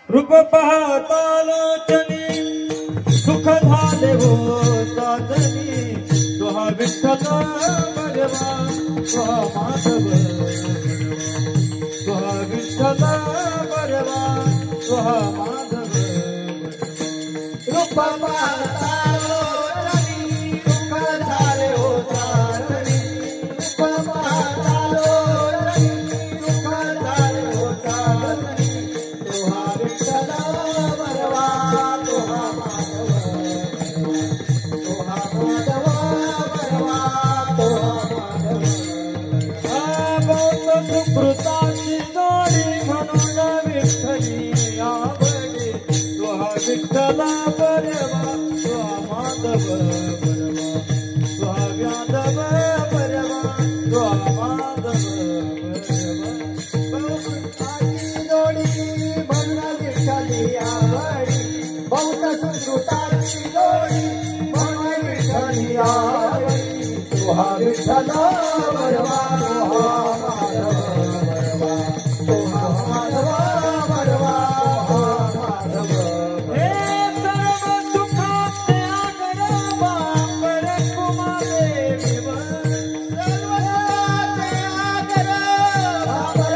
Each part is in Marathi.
रूप पाहता लोचनी सुख झाले हो साजनी तुहा विठ्ठल भगवा तुहा माधव तुहा विठ्ठल भगवा तुहा माधव रूप पाहता लोचनी सुख झाले हो साजनी रूप पाहता लोचनी सुख झाले हो साजनी तुहा विठ्ठल भगवा तुहा माधव तुहा माधव भगवा तुहा माधव बहुत सुकृताची जोडी म्हणून विठ्ठली आवडे तुहा विठ्ठला परवा तुहा माधव परवा तुहा व्याधव परवा तुहा माधव परवा आजी जोडी म्हणून विठ्ठली आवडी बहुत सुकृताची जोडी म्हणून विठ्ठली आवडी तुहा विठ्ठल भगवा तुहा माधव भगवा तुहा माधव भगवा तुहा माधव हे सर्व सुखाचे आगर बापर कुमादेवीवर सर्व सुखाचे आगर बापर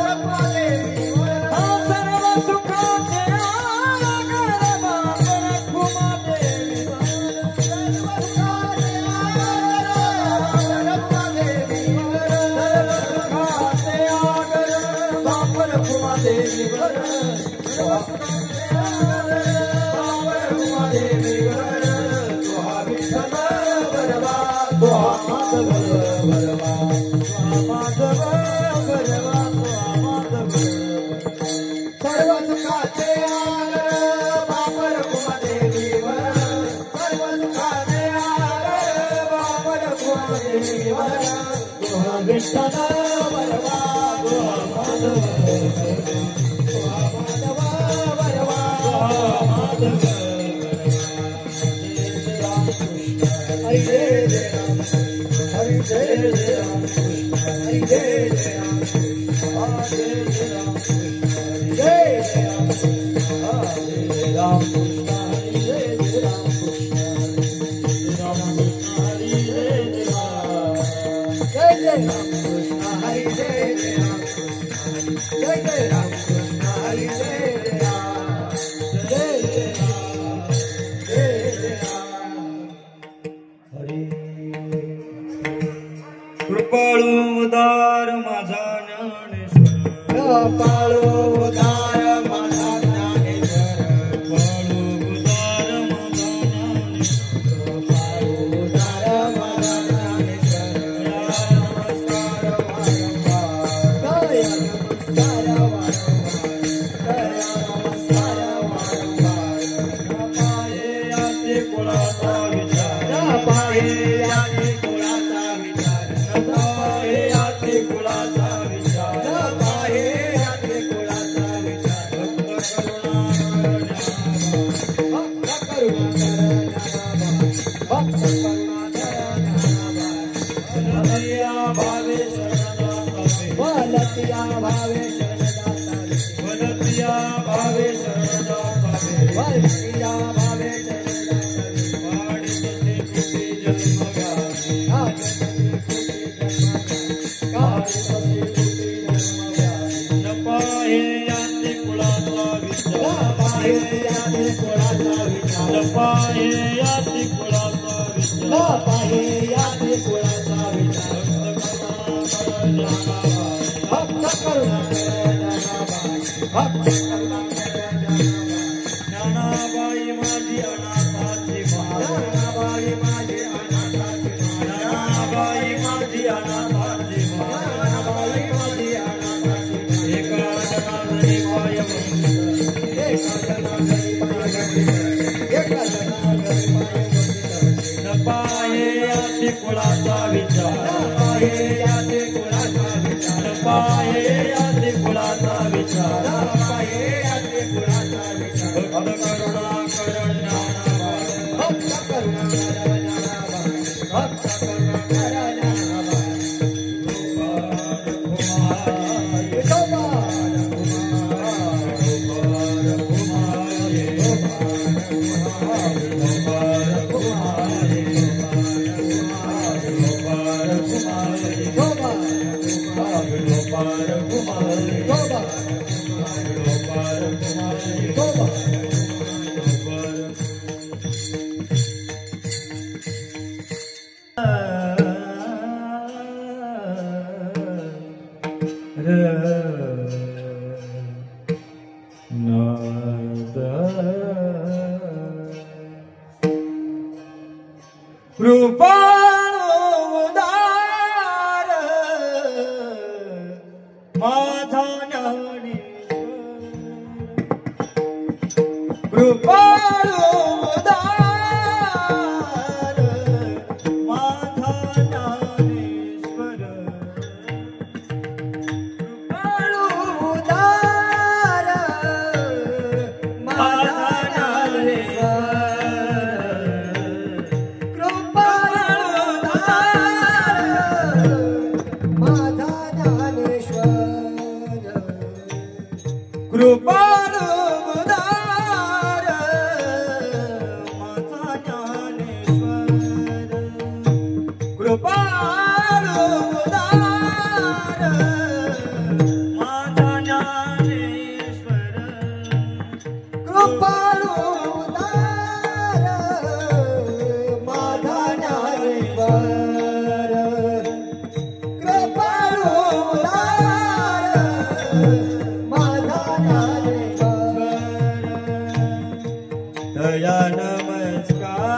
कुमादेवीवर सर्व सुखाचे आगर बापर कुमादेवीवर सर्व सुखाचे आगर बापर कुमादेवीवर सर्व सुखाचे आगर बापर कुमादेवीवर तुहा विठ्ठल भगवा तुहा माधव भगवा तुहा माधव परवा तुहा माधव सर्व सुखाचे आगर बापर कुमादेवीवर सर्व सुखाचे आगर बापर कुमादेवीवर तुहा विठ्ठल भगवा तुहा माधव तुहा माधव भगवा तुहा माधव हरि जय जय राम हरि जय जय राम हरि जय जय राम हरे जय राम हरि जय जय राम हरे जय राम हरि जय जय राम हरि जय जय राम जय जय राम हरि जय जय राम जय जय राम हरि जय जय राम जय जय राम जय जय राम हरि कृपाळू उदार माझा ज्ञानेश्वर कृपाळू उदार माझा ज्ञानेश्वर कृपाळू उदार माझा ज्ञानेश्वर कृपाळू उदार माझा ज्ञानेश्वर दया नमस्कार वारंवार दया नमस्कार वारंवार पाये आते कुळाचा विचार पाये आधी कुळाचा विचार पाये आते कुळाचा विचार पाये आधी कुळाचा विचार पाहे याते कुळाचा विचार पाहे याते कुळाचा विचार पाहे याते कुळाचा विचार पाहे याते कुळाचा विचार भक्त करुणाकर भक्त करुणाकर ज्ञानाबाई माझी अनाथाची ज्ञानाबाई माझी अनाथाची ज्ञानाबाई माझी अनाथाची ज्ञानाबाई माझी अनाथाची एका जनार्दनी पाय पाहे याते कुळाचा विचार पाहे याते कुळाचा विचार पाहे याते कुळाचा विचार पाहे याते कुळाचा विचार भक्त करुणाकर ज्ञानाबाई भक्त करुणाकर ज्ञानाबाई भक्त करुणाकर ज्ञानाबाई कृपाळोदार माझा ज्ञानेश्वर कृपाळोदार माझा ज्ञानेश्वर कृपाळोदार माझा ज्ञानेश्वर कृपाळोदार माझा ज्ञानेश्वर कृपाळोदार माझा ज्ञानेश्वर कृपाळोदार माझा ज्ञानेश्वर कृपाळोदार माझा ज्ञानेश्वर दया नमस्कार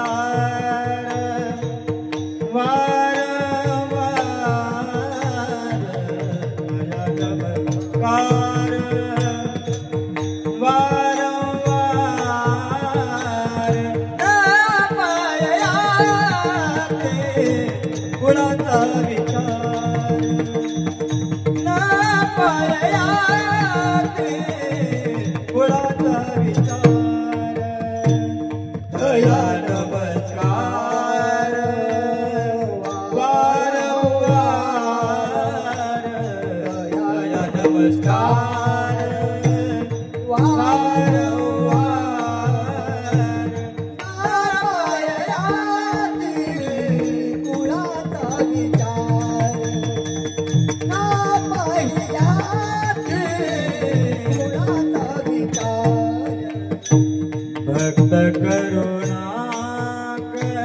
वारंवार दया नमस्कार वारंवार पायाते कुळाचा विचार पायाते कुळाचा विचार दया नमस्कार वारंवार दया नमस्कार वारंवार भक्त करुणा कर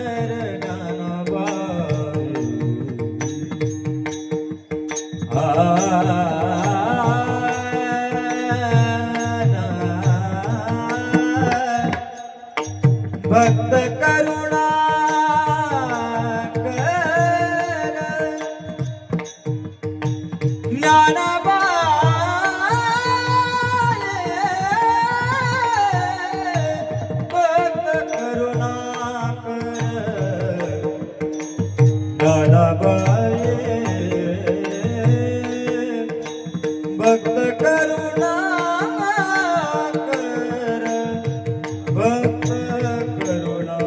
ज्ञानाबाई भक्त करुणा कर ज्ञानाबाई भक्त करुणा कर ज्ञानाबाई भक्त करुणा कर भक्त करुणा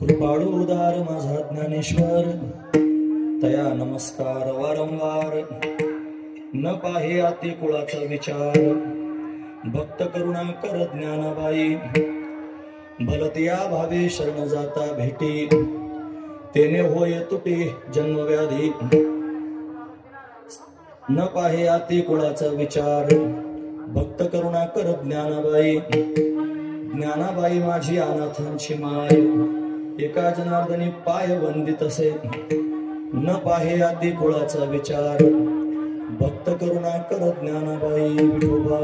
कृपाळू उदार माझा ज्ञानेश्वर तया नमस्कार वारंवार न पाहे आती कुळाचा विचार भक्त करुणा कर ज्ञानाबाई भलतिया भावे शरण जाता भेटी तेने होय तुटे जन्मव्याधी न पाहे आती कुळाचा विचार भक्त करुणा कर ज्ञानाबाई ज्ञानाबाई माझी अनाथांची माय एका जनार्दनी पाय वंदित असे न पाहे आदी कुळाचा विचार भक्त करुणा कर ज्ञानाबाई विठोबा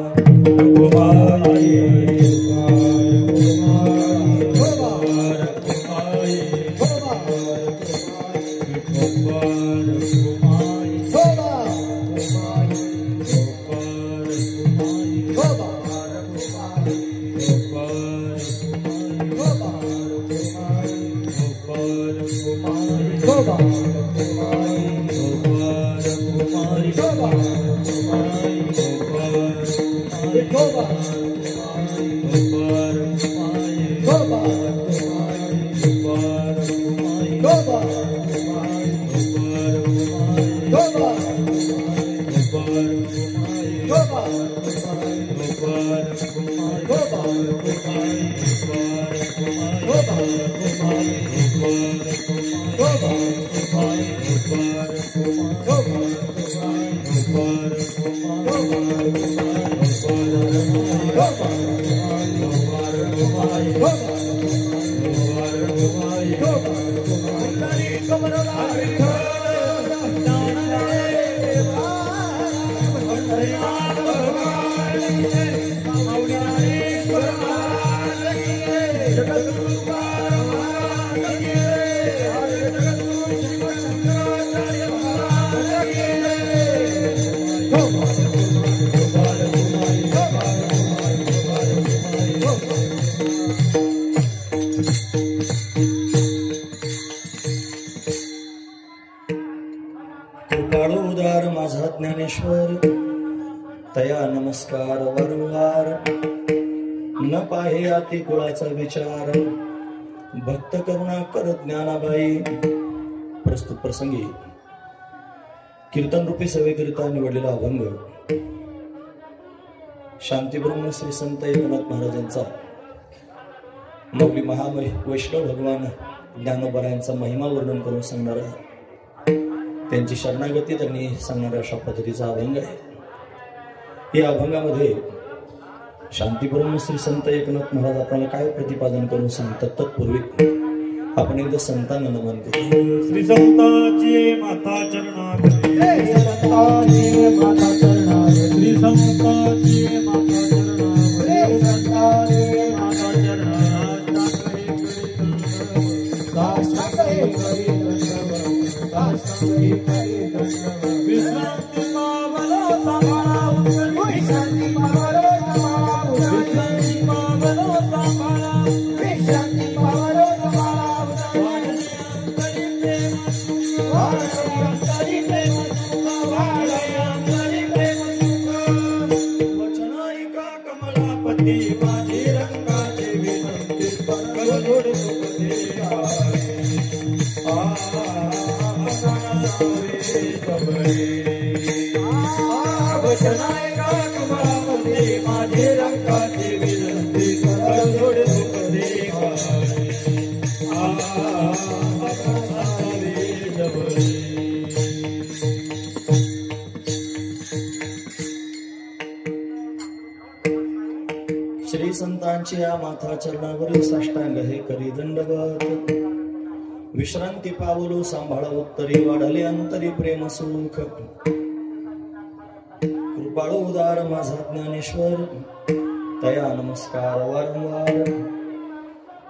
कृपाळू उदार माझा ज्ञानेश्वर तया नमस्कार वारंवार न पाहे आती कुळाचा विचार भक्त करुणा कर ज्ञानाबाई. प्रस्तुत प्रसंगी कीर्तन रूपी सेवेकरिता निवडलेला अभंग शांतीब्रह्म श्री संत एकनाथ महाराजांचा माऊली वैष्णव भगवान ज्ञानोबरायांचा महिमा वर्णन करून सांगणारा, त्यांची शरणागती त्यांनी सांगणारा अशा पद्धतीचा अभंग आहे। या अभंगामध्ये शांतीब्रह्म श्री संत एकनाथ महाराज आपल्याला काय प्रतिपादन करून सांगतात, तत्पूर्वी आपण एकदा संतांना नमन करू। श्री संताची माता चरणात, श्री संताची माता चरणात, श्री संताची माता चरणात, श्री संताची माता चरणात दासंगे करी दंडवत, दासंगे करी दंडवत, विश्रांती पावला सांभाळा उचल, विश्रांती पावलो सांभाळा उचल, विश्रांती पावला सांभाळा, विश्रांती पावलो सांभाळा उचल, वाढली अंतरी प्रेम सुख, वाढली अंतरी प्रेम सुख, वचनायिका कमलापती माझी रंगाची विनंती, कवलोड सुख देवारे, वचनायिका कमलापती माझी रंगाची विनंती, कवलोड सुख देवारे, श्री संतांची या माथा चरणावरील साष्टांग हे करी दंडवत, विश्रांती पावलो सांभाळा उत्तरी, वाढले अंतरी प्रेम सुख, कृपाळू उदार माझा ज्ञानेश्वर, तया नमस्कार वारंवार,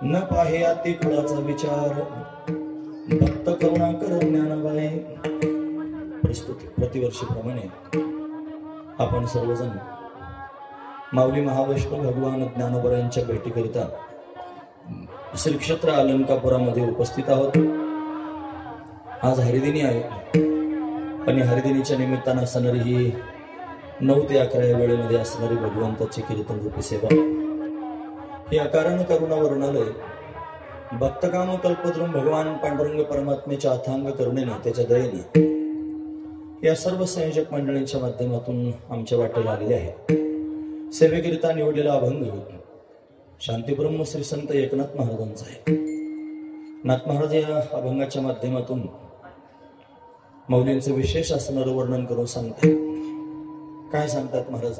न पाहे अति कुळाचा विचार, भक्त करुणाकर ज्ञानबाई। प्रस्तुती प्रतिवर्षीप्रमाणे आपण सर्वजण माऊली महावैष्णव भगवान ज्ञानोबरायांच्या भेटीकरिता श्री क्षेत्र अलंकापुरामध्ये उपस्थित आहोत। आज हरिदिनी आहे आणि हरिदिनीच्या निमित्तानं असणारी ही 9 ते 11 या वेळेमध्ये असणारी भगवंताची कीर्तन रूपी सेवा, ही अकारण करुणा वर्णालय भक्तकाम कल्पद्रुम भगवान पांडुरंग परमात्मेच्या अथांग करुणेने, त्याच्या दयेने या सर्व संयोजक मंडळींच्या माध्यमातून आमच्या वाटेला आलेले आहे। सेवेकरिता निवडलेला अभंग शांतीब्रह्म श्री संत एकनाथ महाराजांचा आहे। नाथ महाराज या अभंगाच्या माध्यमातून माऊलींचे विशेष असणारं वर्णन करून सांगतात। काय सांगतात महाराज?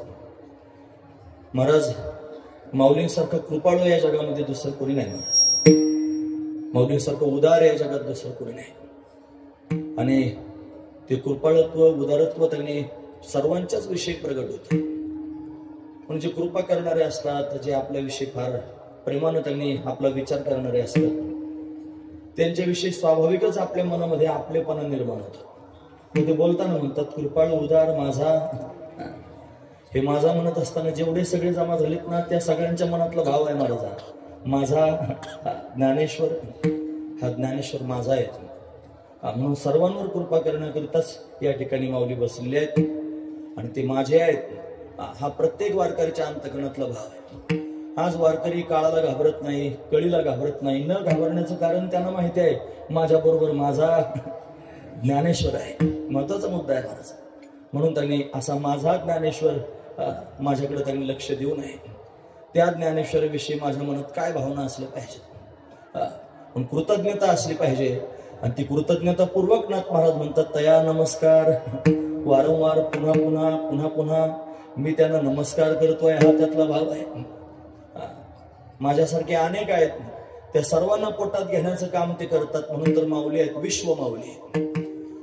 महाराज माऊलींसारखं कृपाळू या जगामध्ये दुसरं कोणी नाही। महाराज माऊलींसारखं उदार या जगात दुसरं कोणी नाही, आणि ते कृपाळत्व उदारत्व त्यांनी सर्वांच्याच विषयी प्रगट होते। म्हणजे कृपा करणारे असतात, जे आपल्याविषयी फार प्रेमानं त्यांनी आपला विचार करणारे असतात, त्यांच्याविषयी स्वाभाविकच आपल्या मनामध्ये आपलेपणा निर्माण होतो। ते बोलताना म्हणतात कृपाळू उदार माझा, हे माझा म्हणत असताना जेवढे सगळे जमा झालेत ना, त्या सगळ्यांच्या मनातला भाव आहे महाराजा, माझा ज्ञानेश्वर, हा ज्ञानेश्वर माझा आहे। म्हणून सर्वांवर कृपा करण्याकरिताच या ठिकाणी माऊली बसलेले आहेत, आणि ते माझे आहेत हा प्रत्येक वारकरीच्या अंतकरणातला भाव आहे। आज वारकरी काळाला घाबरत नाही, कळीला घाबरत नाही। न घाबरण्याचं कारण त्यांना माहिती आहे, माझ्या बरोबर माझा ज्ञानेश्वर आहे। महत्वाचा मुद्दा आहे महाराज। म्हणून त्यांनी असा माझा ज्ञानेश्वर माझ्याकडे त्यांनी लक्ष देऊ नये। त्या ज्ञानेश्वराविषयी माझ्या मनात काय भावना असल्या पाहिजे, पण कृतज्ञता असली पाहिजे, आणि ती कृतज्ञतापूर्वक नाथ महाराज म्हणतात तया नमस्कार, वारंवार पुन्हा पुन्हा पुन्हा पुन्हा मी त्यांना नमस्कार करतोय, हा त्यातला भाव आहे। माझ्यासारखे अनेक आहेत, त्या सर्वांना पोटात घेण्याचं काम ते करतात, म्हणून तर माऊली आहेत, विश्व माऊली।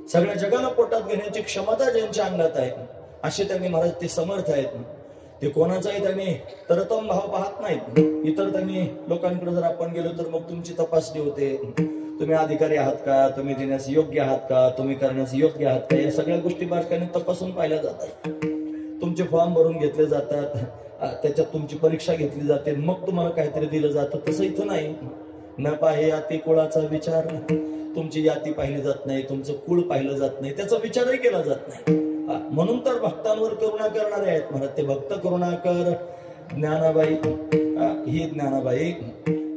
सगळ्या जगाला पोटात घेण्याची क्षमता ज्यांच्या अंगात आहे, असे त्यांनी महाराज ते समर्थ आहेत। ते कोणाचाही त्यांनी तरतम भाव पाहत नाहीत। इतर त्यांनी लोकांकडे जर आपण गेलो तर मग तुमची तपासणी होते, तुम्ही अधिकारी आहात का, तुम्ही देण्यास योग्य आहात का, तुम्ही करण्यास योग्य आहात का, या सगळ्या गोष्टी बारकाईने तपासून पाहिल्या जातात। तुमचे फॉर्म भरून घेतले जातात, त्याच्यात तुमची परीक्षा घेतली जाते, मग तुम्हाला काहीतरी दिलं जातं। तसं इथं नाही। न पाहे याती कुळाचा विचार, तुमची याती पाहिली जात नाही, तुमचं कुळ पाहिलं जात नाही, त्याचा विचारही केला जात नाही। म्हणून तर भक्तांवर करुणा करणारे आहेत महाराज, ते भक्त करुणाकर ज्ञानाबाई, ही ज्ञानाबाई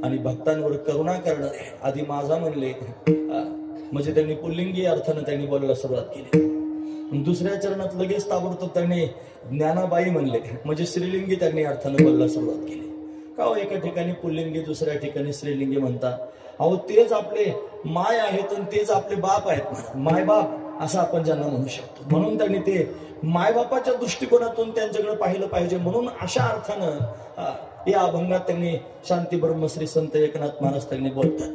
आणि भक्तांवर करुणा करणारे। आधी माझा म्हणले, म्हणजे त्यांनी पुल्लिंगी अर्थानं त्यांनी बोलायला सुरुवात केली। दुसऱ्या चरणात लगेच ताबडतोब त्यांनी ज्ञानाबाई म्हणले, म्हणजे स्त्रीलिंगी त्यांनी अर्थानं बोलायला सुरुवात केली. का हो, एका ठिकाणी पुल्लिंगी दुसऱ्या ठिकाणी स्त्रीलिंगी म्हणता. अहो तेच आपले माय आहेत आणि तेच आपले बाप आहेत, माय बाप असं आपण ज्यांना म्हणू शकतो. म्हणून त्यांनी ते मायबापाच्या दृष्टिकोनातून त्यांच्याकडे पाहिलं पाहिजे. म्हणून अशा अर्थानं या अभंगात त्यांनी शांती ब्रह्मश्री संत एकनाथ महाराज त्यांनी बोलतात.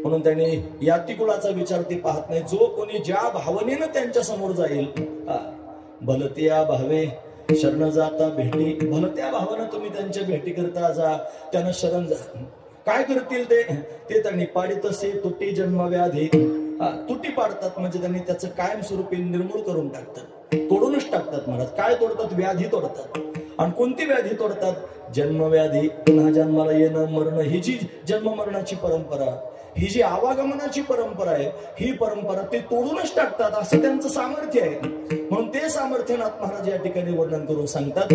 म्हणून त्यांनी यातिकुळाचा विचार ते पाहत नाही. जो कोणी ज्या भावनेनं त्यांच्या समोर जाईल, भलत्या भावे शरण जाता भेटी, भलत्या भावानं तुम्ही त्यांच्या भेटी करता जा, त्यांना शरण जा. काय करतील ते त्यांनी पाडित असे तुटी जन्मव्याधी, तुटी पाडतात म्हणजे त्यांनी त्याचं कायमस्वरूपी निर्मूळ करून टाकतात, तोडूनच टाकतात. महाराज काय तोडतात? व्याधी तोडतात. आणि कोणती व्याधी तोडतात? जन्मव्याधी, पुन्हा जन्माला येणं मरण, ही जी जन्म मरणाची परंपरा, ही जी आवागमनाची परंपरा आहे, ही परंपरा ते तोडूनच टाकतात. असं त्यांचं सामर्थ्य आहे. म्हणून ते सामर्थ्य नाथ महाराज या ठिकाणी वर्णन करून सांगतात.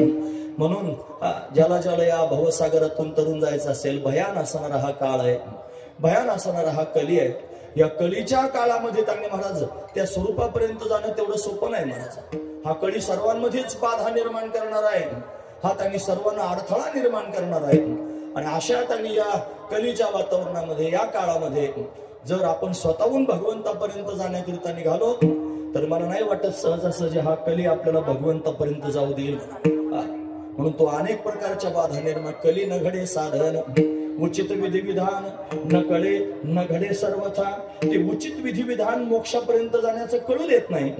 म्हणून ज्याला ज्याला या भवसागरातून तरुण जायचं असेल, भयान असणारा हा काळ आहे, भयान असणारा हा कली आहे. या कलीच्या काळामध्ये त्यांनी महाराज त्या स्वरूपापर्यंत जाणं तेवढं सोपं नाही. महाराज हा कली सर्वांमध्येच बाधा निर्माण करणार आहे, हा त्यांनी सर्वांना अडथळा निर्माण करणार आहे. आणि अशा त्यांनी या कलीच्या वातावरणामध्ये, या काळामध्ये जर आपण स्वतःहून भगवंतापर्यंत जाण्याकरिता निघालो, तर मला नाही वाटत सहजासहजी हा कली आपल्याला भगवंतापर्यंत जाऊ देईल. म्हणून तो अनेक प्रकारच्या बाधा निर्माण. कली न घडे साधन, उचित विधिविधान न कळे न घडे सर्वथा. ते उचित विधिविधान मोक्षापर्यंत जाण्याचं कळू देत नाही,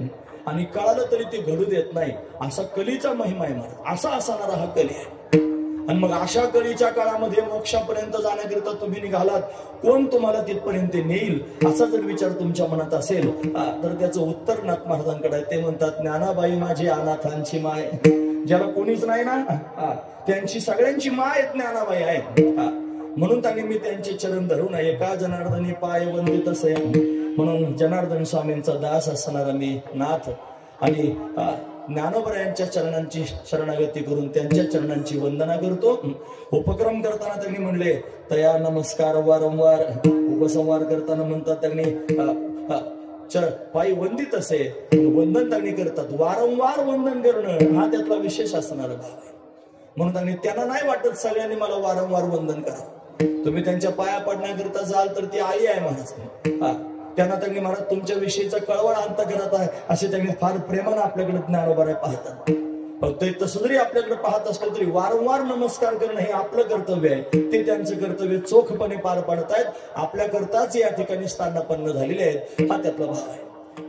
आणि कळालं तरी ते घडू देत नाही. असा कलीचा महिमा आहे महाराज. असा असणारा हा कली आहे. आणि मग अशा कलीच्या काळामध्ये मोक्षापर्यंत जाण्याकरिता तुम्ही निघालात, कोण तुम्हाला तिथपर्यंत नेईल असा जर विचार तुमच्या मनात असेल, तर त्याचं उत्तर नाथ महाराजांकडे आहे. ते म्हणतात, ज्ञानाबाई माझी अनाथांची माय. ज्याला कोणीच नाही ना, त्यांची सगळ्यांची माय ज्ञानाबाई आहे. म्हणून त्यांनी मी त्यांचे चरण धरून एका जनार्दनी पाय वंदित असे. म्हणून जनार्दन स्वामींचा दास असणारा मी नाथ, आणि ज्ञानोबरायांच्या चरणांची शरणागती करून त्यांच्या चरणांची वंदना करतो. उपक्रम करताना त्यांनी म्हणले, तया नमस्कार वारंवार. उपसंहार करताना म्हणतात त्यांनी पायी वंदित असे, वंदन त्यांनी करतात. वारंवार वंदन करणं हा त्यातला विशेष असणारा भाव आहे. म्हणून त्यांनी त्यांना नाही वाटत सगळ्यांनी मला वारंवार वंदन करा. तुम्ही त्यांच्या पाया पडण्याकरिता जाल तर ती आई आहे महाराज. त्यांना त्यांनी महाराज तुमच्या विषयीचा कळवळ अंतःकरत आहे असे त्यांनी फार प्रेमानं आपल्याकडे ज्ञानोबराय पाहतात. फक्त तसं जरी आपल्याकडे पाहत असलं तरी वारंवार नमस्कार करणं हे आपलं कर्तव्य आहे. ते त्यांचं कर्तव्य चोखपणे पार पाडतायत. आपल्याकरताच या ठिकाणी स्थानापन्न झालेले आहेत, हा त्यातला भाव आहे.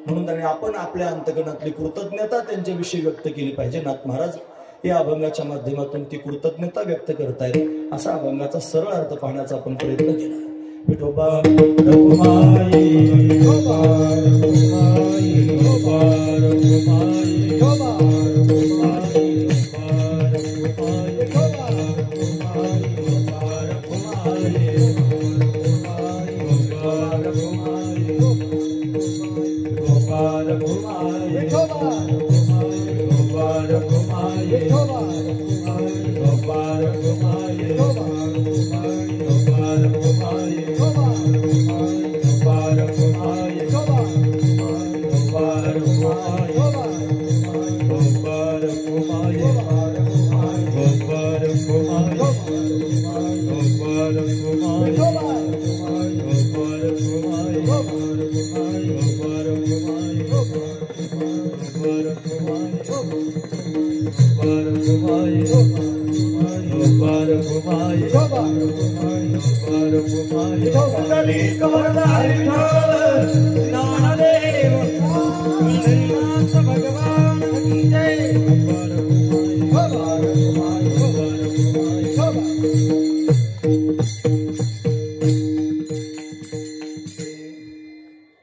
म्हणून त्यांनी आपण आपल्या अंतःकरणातली कृतज्ञता त्यांच्याविषयी व्यक्त केली पाहिजे. नाथ महाराज या अभंगाच्या माध्यमातून ती कृतज्ञता व्यक्त करतायत. असा अभंगाचा सरळ अर्थ पाहण्याचा आपण प्रयत्न केला. विठोबा रघुमाई, विठोबा रघुमाई, विठोबा रघुमाई, विठोबा रघुमाई, विठोबा रघुमाई, विठोबा रघुमाई, विठोबा रघुमाई, विठोबा रघुमाई, विठोबा रघुमाई, विठोबा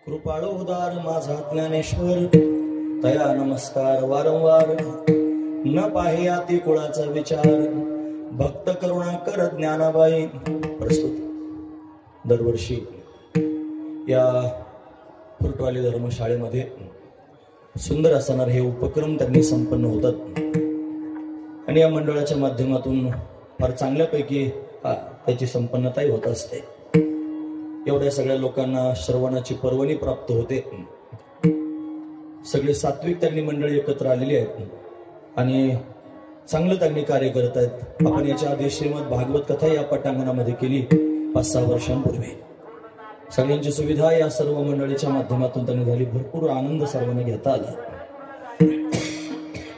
कृपाळू उदार माझा ज्ञानेश्वर, तया नमस्कार वारंवार. न पाहे आती कुळाचा विचार, भक्त करुणा कर ज्ञानाबाई. प्रस्तुत दरवर्षी या फुटवाली धर्मशाळेमध्ये सुंदर असणार हे उपक्रम त्यांनी संपन्न होतात, आणि या मंडळाच्या माध्यमातून फार चांगल्यापैकी त्याची संपन्नताही होत असते. एवढ्या सगळ्या लोकांना श्रवणाची पर्वणी प्राप्त होते. सगळे सात्विक त्यांनी मंडळी एकत्र आलेली आहेत आणि चांगलं त्यांनी कार्य करत आहेत. आपण याच्या आधी श्रीमद भागवत कथा या पटांगणामध्ये केली 5-6 वर्षांपूर्वी. सगळ्यांची सुविधा या सर्व मंडळीच्या माध्यमातून त्यांनी झाली. भरपूर आनंद सर्वांना घेता आला.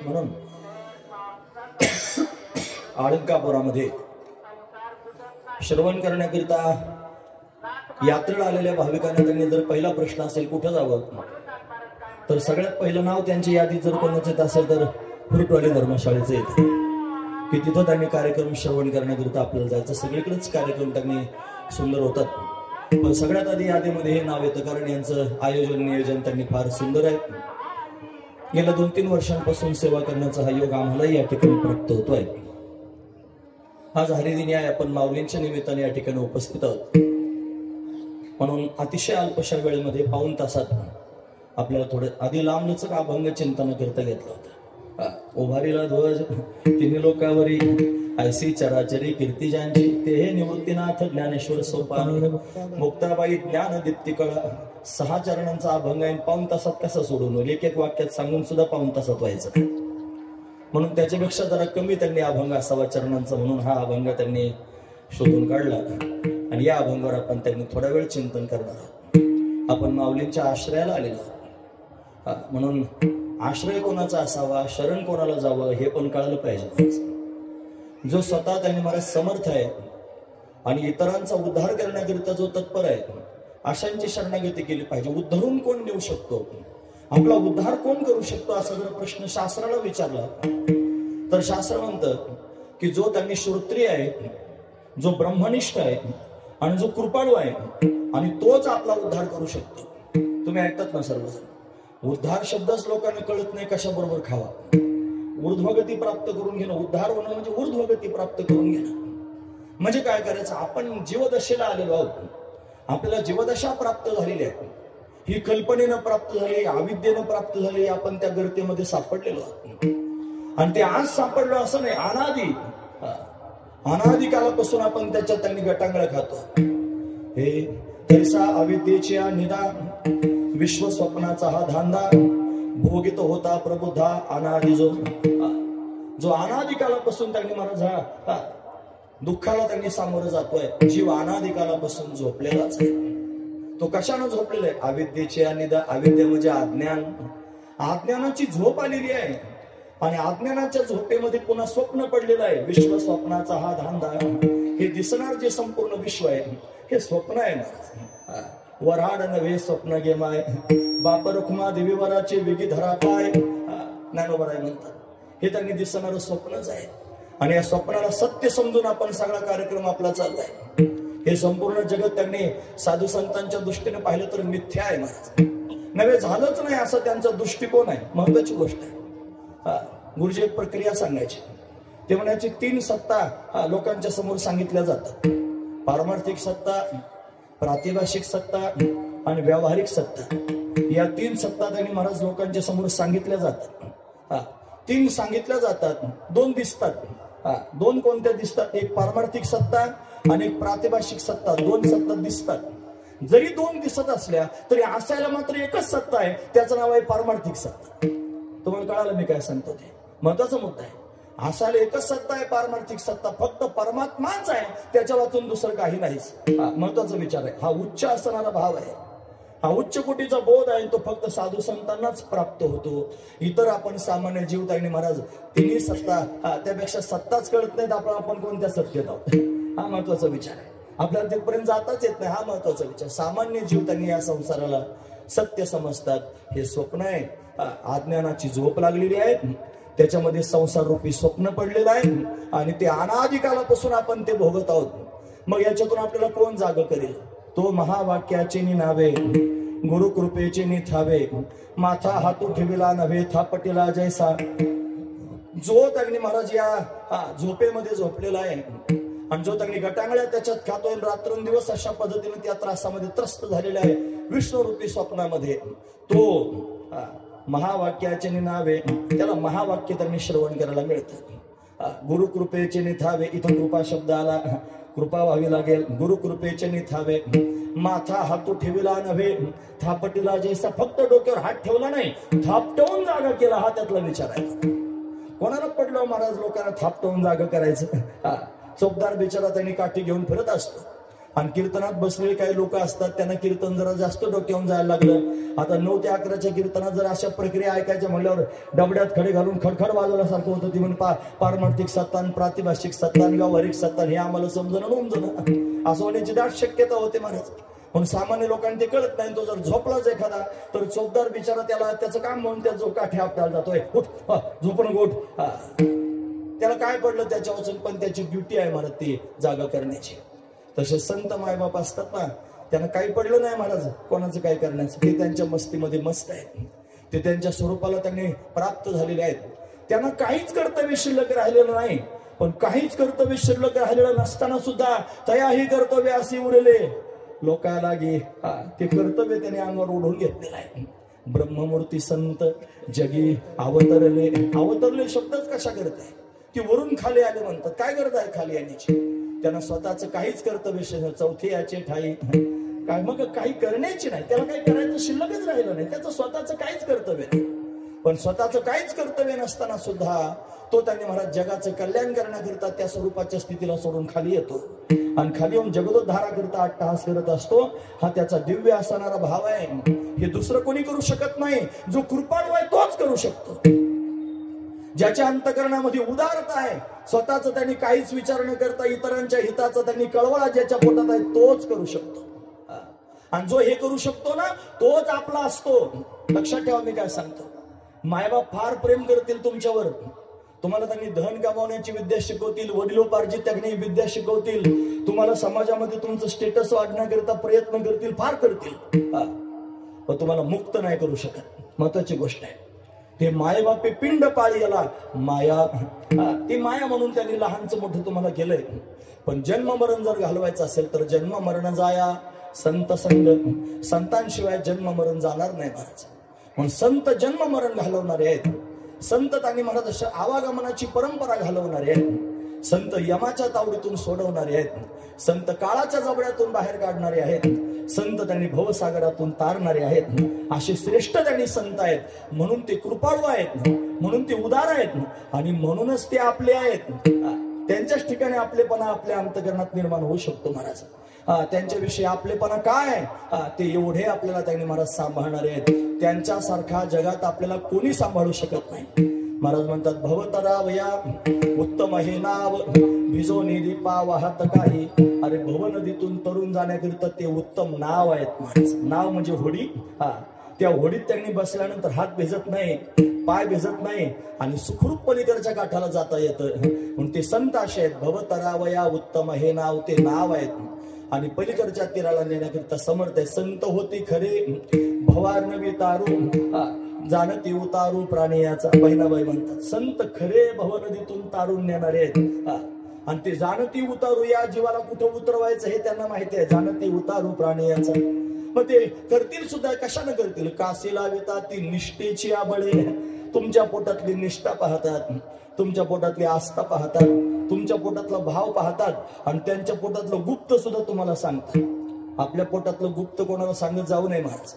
म्हणून आळंकापुरामध्ये श्रवण करण्याकरिता यात्रेला आलेल्या भाविकांना त्यांनी जर पहिला प्रश्न असेल कुठं जावं, तर सगळ्यात पहिलं नाव त्यांची यादीत जर कोणाचं येत असेल तर फ्रुटवाली धर्मशाळेचं येतं की तिथं त्यांनी कार्यक्रम श्रवण करण्याकरिता आपल्याला जायचं. सगळीकडेच कार्यक्रम त्यांनी सुंदर होतात, पण सगळ्यात आधी यादीमध्ये हे नाव येतं कारण यांचं आयोजन नियोजन त्यांनी फार सुंदर आहे. गेल्या 2-3 वर्षांपासून सेवा करण्याचा हा योग आम्हालाही या ठिकाणी प्राप्त होतोय. आज हरिदिनी आहे, आपण माऊलींच्या निमित्ताने या ठिकाणी उपस्थित आहोत. म्हणून अतिशय अल्पशा वेळेमध्ये 1 तासात आपल्याला थोडं आधी लांबलचक अभंग चिंतन करता घेतलं होतं. उभारीला ध्वज तिन्ही लोकावरी ऐसी चराचरी कीर्ती ज्यांची ते हे निवृत्तीनाथ ज्ञानेश्वर सोपान मुक्ताबाई ज्ञान दीप्ती कळा 6 चरणांचा अभंग आहे. 1 तासात कसं सोडून होईल? एक वाक्यात सांगून सुद्धा 1 तासात व्हायचं. म्हणून त्याच्यापेक्षा जरा कमी त्यांनी अभंग असावा चरणांचा, म्हणून हा अभंग त्यांनी शोधून काढला आणि या अभंगावर आपण त्यांनी थोडा वेळ चिंतन करणार आहोत. आपण माऊलींच्या आश्रयाला आलेलो आहोत, म्हणून आश्रय कोणाचा असावा, शरण कोणाला जावं हे पण कळलं पाहिजे. जो स्वतः त्यांनी मला समर्थ आहे आणि इतरांचा उद्धार करण्याकरिता जो तत्पर आहे अशांची शरणागती केली पाहिजे. उद्धरून कोण देऊ शकतो, आपला उद्धार कोण करू शकतो असा जर प्रश्न शास्त्राला विचारला तर शास्त्र म्हणतं की जो त्यांनी श्रोत्रिय आहे, जो ब्रह्मनिष्ठ आहे आणि जो कृपाळू आहे आणि तोच आपला उद्धार करू शकतो. तुम्ही ऐकतात ना सर्वजण, उद्धार शब्दच लोकांना कळत नाही कशाबरोबर खावा. ऊर्ध्वगती प्राप्त करून घेणं, उद्धार होणं म्हणजे ऊर्ध्वगती प्राप्त करून घेणं. म्हणजे काय करायचं? आपण जीवदशेला आलेलो आहोत, आपल्याला जीवदशा प्राप्त झालेली आहे. ही कल्पनेनं प्राप्त झाली, अविद्येनं प्राप्त झाली. आपण त्या गर्तेमध्ये सापडलेलो आहोत आणि ते आज सापडलो असं नाही, अनादी कालापासून आपण त्याच्यात त्यांनी गटांगळ खातो. हे तैसा अविद्येची निदा विश्व स्वप्नाचा हा धांदा भोगित होता प्रबुद्धा अनादी जो अनादी कालापासून त्यांनी महाराज दुःखाला त्यांनी सामोरं जातोय. जीव अनादी कालापासून झोपलेलाच आहे. तो कशानं झोपलेला आहे? अविद्येची निदा. अविद्या म्हणजे अज्ञान. अज्ञानाची झोप आलेली आहे आणि अज्ञानाच्या झोपेमध्ये पुन्हा स्वप्न पडलेलं आहे. विश्व स्वप्नाचा हा धांदा. हे दिसणार जे संपूर्ण विश्व आहे हे स्वप्न आहे ना. वराड नव्हे स्वप्न गेमाय बाप रुक्मा देवीवराचे वेगी धरा पाय ज्ञानोबराय म्हणतात. हे त्यांनी दिसणारं स्वप्नच आहे आणि या स्वप्नाला सत्य समजून आपण सगळा कार्यक्रम आपला चाललाय. हे संपूर्ण जगत त्यांनी साधू संतांच्या दृष्टीने पाहिलं तर मिथ्या आहे महाराज. नव्हे झालंच नाही असा त्यांचा दृष्टिकोन आहे. महत्वाची गोष्ट आहे. गुरुजी एक प्रक्रिया सांगायची. ते म्हणायचे 3 सत्ता लोकांच्या समोर सांगितल्या जातात. पारमार्थिक सत्ता, प्रातिभाषिक सत्ता आणि व्यावहारिक सत्ता. या 3 सत्ता त्यांनी महाराज लोकांच्या समोर सांगितल्या जातात. 3 सांगितल्या जातात, 2 दिसतात. 2 कोणत्या दिसतात? एक पारमार्थिक सत्ता आणि एक प्रातिभाषिक सत्ता. 2 सत्ता दिसतात. जरी 2 दिसत असल्या तरी असायला मात्र एकच सत्ता आहे, त्याचं नाव आहे पारमार्थिक सत्ता. तुम्हाला कळालं मी काय सांगतो ते? महत्वाचा मुद्दा आहे. असायला एकच सत्ता आहे पारमार्थिक सत्ता, फक्त परमात्माच आहे, त्याच्या वाचून दुसरं काही नाहीच. महत्वाचा विचार आहे. हा उच्च असणारा भाव आहे, हा उच्च कोटीचा बोध आहे. तो फक्त साधू संतांनाच प्राप्त होतो. इतर आपण सामान्य जीव त्यांनी महाराज 3 सत्ता, त्यापेक्षा सत्ताच कळत नाहीत आपण कोणत्या सत्तेत आहोत. हा महत्वाचा विचार आहे. आपल्याला तिथपर्यंत जाताच येत नाही. हा महत्वाचा विचार. सामान्य जीव त्यांनी या संसाराला सत्य समजतात. हे स्वप्न आहे. अज्ञानाची झोप लागलेली आहे, त्याच्यामध्ये संसार रूपी स्वप्न पडलेलं आहे आणि ते अनादी कालापासून आपण ते भोगत आहोत. मग याच्यातून आपल्याला कोण जाग करेल? तो महावाक्याचे नावे गुरु कृपेचे निथावे माथा हातू ठेविला नव्हे थापटेला जैसा. जो त्यांनी महाराज या झोपेमध्ये झोपलेला आहे आणि जो त्यांनी गटांगळ्या त्याच्यात खातोय, रात्रंदिवस अशा पद्धतीने त्या त्रासामध्ये त्रस्त झालेला आहे विष्णुरूपी स्वप्नामध्ये, तो महावाक्याचे नावे, त्याला महावाक्य त्यांनी श्रवण करायला मिळतं. गुरु कृपेचे निथावे, इथं कृपा शब्द आला. कृपा व्हावी लागेल. गुरुकृपेचे निथावे माथा हातू ठेविला नव्हे थापटीला जैसा. फक्त डोक्यावर हात ठेवला नाही, थापटवून जागा केला, हा त्यातला विचार आहे. कोणाला पडलो महाराज लोकांना थापटवून जागा करायचं. चोपदार बिचारा त्यांनी काठी घेऊन फिरत असतो. आणि कीर्तनात बसलेले काही लोक असतात, त्यांना कीर्तन जरा जास्त डोक्यावरून जायला लागलं. आता 9 ते 11च्या कीर्तनात जर अशा प्रक्रिया ऐकायच्या म्हणल्यावर डबड्यात खडे घालून खडखड वाजवल्यासारखं होतं. ती म्हणजे पारमार्थिक सत्ता, प्रातिभाषिक सत्ता, व्यावहारिक सत्ता हे आम्हाला समजणं उमजणं असं होण्याची दाट शक्यता होते महाराज. पण सामान्य लोकांना ते कळत नाही. तो जर झोपलाच एखादा तर चोपदार बिचारा त्याला त्याचं काम म्हणून त्या जो काठी आपटायला जातोय, उठ झोपून गोठ. त्याला काय पडलं त्याच्यापासून, पण त्याची ड्युटी आहे महाराज ती जागा करण्याची. तसे संत मायबाप असतात ना, त्यांना काही पडलं नाही महाराज कोणाचं काय करण्याचं. ते त्यांच्या मस्तीमध्ये मस्त आहेत, ते त्यांच्या स्वरूपाला त्यांनी प्राप्त झालेले आहेत. त्यांना काहीच कर्तव्य शिल्लक राहिलेलं नाही. पण काहीच कर्तव्य शिल्लक राहिलेलं नसताना सुद्धा तयाही कर्तव्य असे उरले लोकाला गे. ते कर्तव्य त्यांनी अंगावर ओढून घेतलेलं आहे. ब्रह्ममूर्ती संत जगी अवतरले. अवतरले शब्दच कशा करताय की वरून खाली आले म्हणतात. काय गरज आहे खाली येण्याची? त्यांना स्वतःच काहीच कर्तव्य चौथे याचे ठाई काय मग काही करण्याची नाही. त्याला काही करायचं शिल्लकच राहिलं नाही. त्याचं स्वतःच काहीच कर्तव्य नाही. पण स्वतःच काहीच कर्तव्य नसताना सुद्धा तो त्यांनी महाराज जगाचं कल्याण करण्याकरिता त्या स्वरूपाच्या स्थितीला सोडून खाली येतो. आणि खाली येऊन जगदोद्धारा करता अट्टहास करत असतो. हा त्याचा दिव्य असणारा भाव आहे. हे दुसरं कोणी करू शकत नाही. जो कृपाळू आहे तोच करू शकतो. ज्याच्या अंतकरणामध्ये उदारता आहे, स्वतःच त्यांनी काहीच विचार न करता इतरांच्या हिताचा त्यांनी कळवळा ज्याच्या पोटात आहे तोच करू शकतो. आणि जो हे करू शकतो ना तोच आपला असतो. लक्षात ठेवा मी काय सांगतो. मायबाप फार प्रेम करतील तुमच्यावर. तुम्हाला त्यांनी धन कमावण्याची विद्या शिकवतील, वडिलोपार्जित त्यांनी विद्या शिकवतील, तुम्हाला समाजामध्ये तुमचं स्टेटस वाढण्याकरिता प्रयत्न करतील, फार करतील. पण तुम्हाला मुक्त नाही करू शकत. महत्वाची गोष्ट आहे. ते मायबापे पिंड पाळी याला माया. ती माया म्हणून त्यांनी लहानचं मोठं तुम्हाला केलंय. पण जन्म मरण जर घालवायचं असेल तर जन्म मरण जाया संत संग. संतांशिवाय जन्म मरण जाणार नाही महाराज. म्हणून संत जन्म मरण घालवणारे आहेत. संत त्यांनी महाराज अशा आवागमनाची परंपरा घालवणारे आहेत. संत यमाच्या तावडीतून सोडवणारे आहेत. संत काळाच्या जबड्यातून बाहेर काढणारे आहेत. संत त्यांनी भवसागरातून तारणारे आहेत. असे श्रेष्ठ त्यांनी संत आहेत. म्हणून ते कृपाळू आहेत, म्हणून ते उदार आहेत, आणि म्हणूनच ते आपले आहेत. त्यांच्याच ठिकाणी आपलेपणा आपल्या अंतकरणात निर्माण होऊ शकतो महाराज. त्यांच्याविषयी आपलेपणा काय ते एवढे आपल्याला त्यांनी महाराज सांभाळणारे आहेत. त्यांच्यासारखा जगात आपल्याला कोणी सांभाळू शकत नाही. महाराज म्हणतात भवतरावया उत्तम हे नाव भिजो निधी पा वाहत काही. अरे भव नदीतून तरुण जाण्याकरिता ते उत्तम नाव आहेत महाराज. नाव म्हणजे होडी. त्या होडीत त्यांनी बसल्यानंतर हात भिजत नाही, पाय भिजत नाही, आणि सुखरूप पलीकडच्या काठाला जाता येतं. म्हणून ते संत असे आहेत. भवतरावया उत्तम हे नाव ते नाव आहेत. आणि पलीकडच्या तीराला नेण्याकरिता समर्थ आहे. संत होती खरे भवार्णवी तारू जाणती उतारू प्राणी याचा. बहिणाबाई म्हणतात संत खरे भवनदीतून तारून नेणारे आहेत. आणि ते जाणती उतारू या जीवाला कुठं उतरवायचं हे त्यांना माहिती आहे. जाणती उतारू प्राणी याचा. मग ते करतील सुद्धा. कशाने करतील? काशीला वितात ती निष्ठेची आबळे. तुमच्या पोटातली निष्ठा पाहतात, तुमच्या पोटातली आस्था पाहतात, तुमच्या पोटातला भाव पाहतात, आणि त्यांच्या पोटातलं गुप्त सुद्धा तुम्हाला सांगतात. आपल्या पोटातलं गुप्त कोणाला सांगत जाऊ नये महाराज.